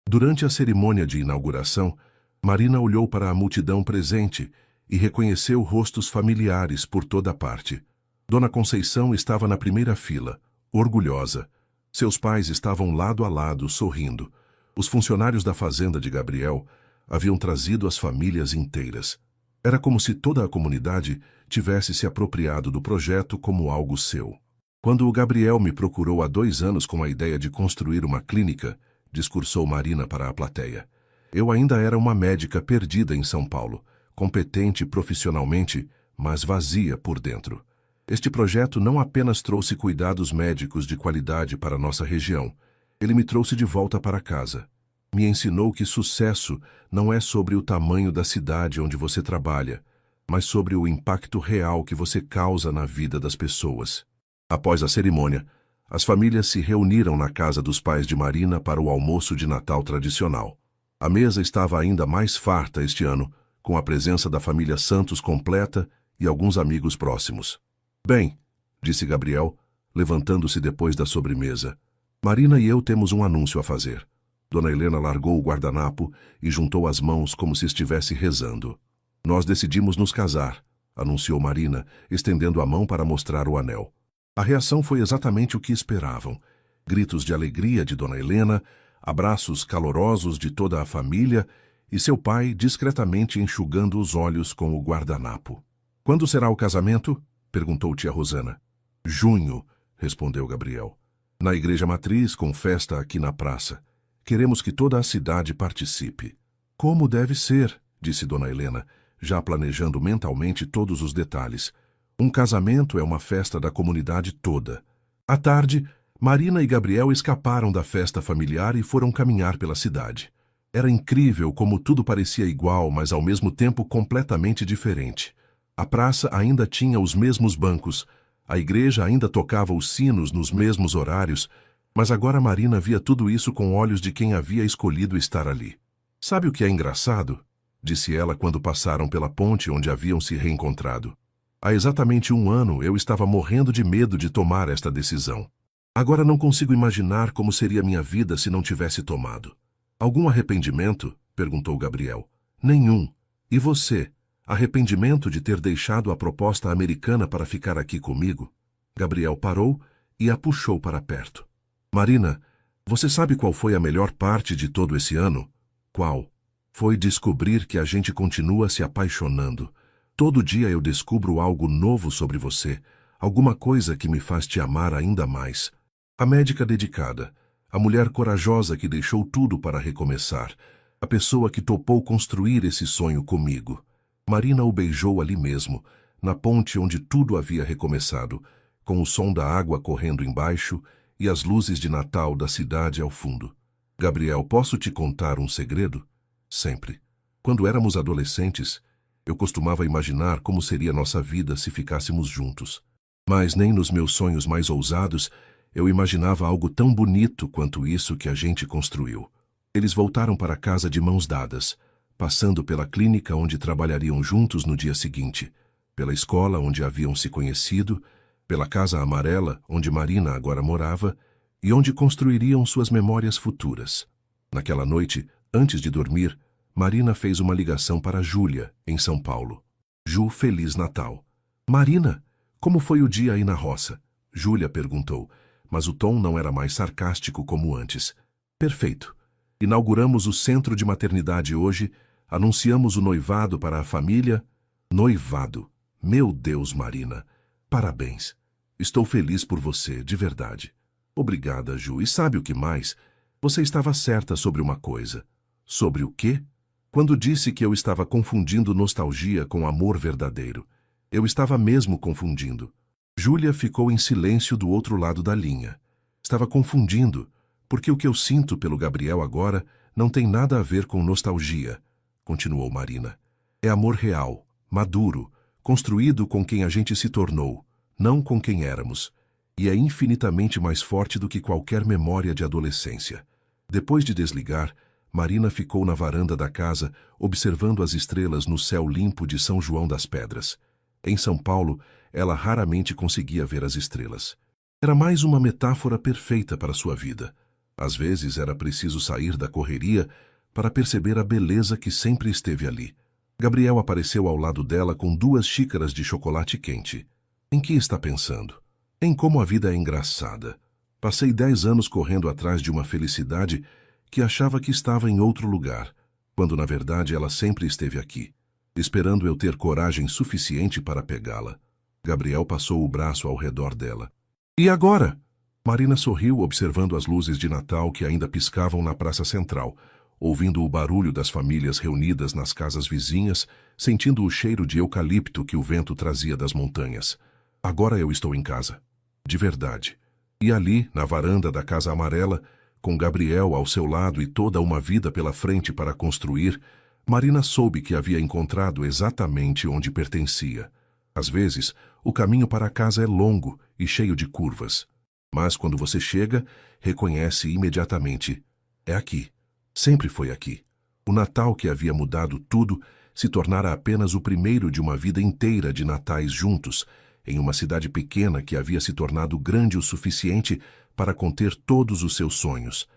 Durante a cerimônia de inauguração, Marina olhou para a multidão presente e reconheceu rostos familiares por toda parte. Dona Conceição estava na primeira fila, orgulhosa. Seus pais estavam lado a lado, sorrindo. Os funcionários da fazenda de Gabriel haviam trazido as famílias inteiras. Era como se toda a comunidade tivesse se apropriado do projeto como algo seu. Quando o Gabriel me procurou há 2 anos com a ideia de construir uma clínica, discursou Marina para a plateia, eu ainda era uma médica perdida em São Paulo, competente profissionalmente, mas vazia por dentro. Este projeto não apenas trouxe cuidados médicos de qualidade para nossa região, ele me trouxe de volta para casa. Me ensinou que sucesso não é sobre o tamanho da cidade onde você trabalha, mas sobre o impacto real que você causa na vida das pessoas. Após a cerimônia, as famílias se reuniram na casa dos pais de Marina para o almoço de Natal tradicional. A mesa estava ainda mais farta este ano, com a presença da família Santos completa e alguns amigos próximos. Bem, disse Gabriel, levantando-se depois da sobremesa, Marina e eu temos um anúncio a fazer. Dona Helena largou o guardanapo e juntou as mãos como se estivesse rezando. Nós decidimos nos casar, anunciou Marina, estendendo a mão para mostrar o anel. A reação foi exatamente o que esperavam. Gritos de alegria de Dona Helena, abraços calorosos de toda a família e seu pai discretamente enxugando os olhos com o guardanapo. Quando será o casamento? Perguntou tia Rosana. Junho, respondeu Gabriel. Na igreja matriz, com festa aqui na praça. Queremos que toda a cidade participe. Como deve ser, disse Dona Helena, já planejando mentalmente todos os detalhes. Um casamento é uma festa da comunidade toda. À tarde, Marina e Gabriel escaparam da festa familiar e foram caminhar pela cidade. Era incrível como tudo parecia igual, mas ao mesmo tempo completamente diferente. A praça ainda tinha os mesmos bancos, a igreja ainda tocava os sinos nos mesmos horários, mas agora Marina via tudo isso com olhos de quem havia escolhido estar ali. Sabe o que é engraçado? Disse ela quando passaram pela ponte onde haviam se reencontrado. Há exatamente 1 ano eu estava morrendo de medo de tomar esta decisão. Agora não consigo imaginar como seria minha vida se não tivesse tomado. Algum arrependimento? Perguntou Gabriel. Nenhum. E você? Arrependimento de ter deixado a proposta americana para ficar aqui comigo? Gabriel parou e a puxou para perto. Marina, você sabe qual foi a melhor parte de todo esse ano? Qual? Foi descobrir que a gente continua se apaixonando. Todo dia eu descubro algo novo sobre você, alguma coisa que me faz te amar ainda mais. A médica dedicada, a mulher corajosa que deixou tudo para recomeçar, a pessoa que topou construir esse sonho comigo. Marina o beijou ali mesmo, na ponte onde tudo havia recomeçado, com o som da água correndo embaixo e as luzes de Natal da cidade ao fundo. Gabriel, posso te contar um segredo? Sempre. Quando éramos adolescentes, eu costumava imaginar como seria nossa vida se ficássemos juntos. Mas nem nos meus sonhos mais ousados eu imaginava algo tão bonito quanto isso que a gente construiu. Eles voltaram para casa de mãos dadas, passando pela clínica onde trabalhariam juntos no dia seguinte, pela escola onde haviam se conhecido, pela casa amarela onde Marina agora morava e onde construiriam suas memórias futuras. Naquela noite, antes de dormir, Marina fez uma ligação para Júlia, em São Paulo. Ju, Feliz Natal. Marina, como foi o dia aí na roça? Júlia perguntou, mas o tom não era mais sarcástico como antes. Perfeito. Inauguramos o centro de maternidade hoje, anunciamos o noivado para a família. Noivado. Meu Deus, Marina. Parabéns. Estou feliz por você, de verdade. Obrigada, Ju. E sabe o que mais? Você estava certa sobre uma coisa. Sobre o quê? Quando disse que eu estava confundindo nostalgia com amor verdadeiro. Eu estava mesmo confundindo. Júlia ficou em silêncio do outro lado da linha. Estava confundindo, porque o que eu sinto pelo Gabriel agora não tem nada a ver com nostalgia, continuou Marina. É amor real, maduro, construído com quem a gente se tornou, não com quem éramos, e é infinitamente mais forte do que qualquer memória de adolescência. Depois de desligar, Marina ficou na varanda da casa, observando as estrelas no céu limpo de São João das Pedras. Em São Paulo, ela raramente conseguia ver as estrelas. Era mais uma metáfora perfeita para sua vida. Às vezes era preciso sair da correria para perceber a beleza que sempre esteve ali. Gabriel apareceu ao lado dela com 2 xícaras de chocolate quente. Em que está pensando? Em como a vida é engraçada. Passei 10 anos correndo atrás de uma felicidade que achava que estava em outro lugar, quando na verdade ela sempre esteve aqui, esperando eu ter coragem suficiente para pegá-la. Gabriel passou o braço ao redor dela. E agora? Marina sorriu observando as luzes de Natal que ainda piscavam na praça central, ouvindo o barulho das famílias reunidas nas casas vizinhas, sentindo o cheiro de eucalipto que o vento trazia das montanhas. Agora eu estou em casa. De verdade. E ali, na varanda da Casa Amarela, com Gabriel ao seu lado e toda uma vida pela frente para construir, Marina soube que havia encontrado exatamente onde pertencia. Às vezes, o caminho para casa é longo e cheio de curvas. Mas quando você chega, reconhece imediatamente. É aqui. Sempre foi aqui. O Natal que havia mudado tudo se tornara apenas o primeiro de uma vida inteira de natais juntos, em uma cidade pequena que havia se tornado grande o suficiente para conter todos os seus sonhos.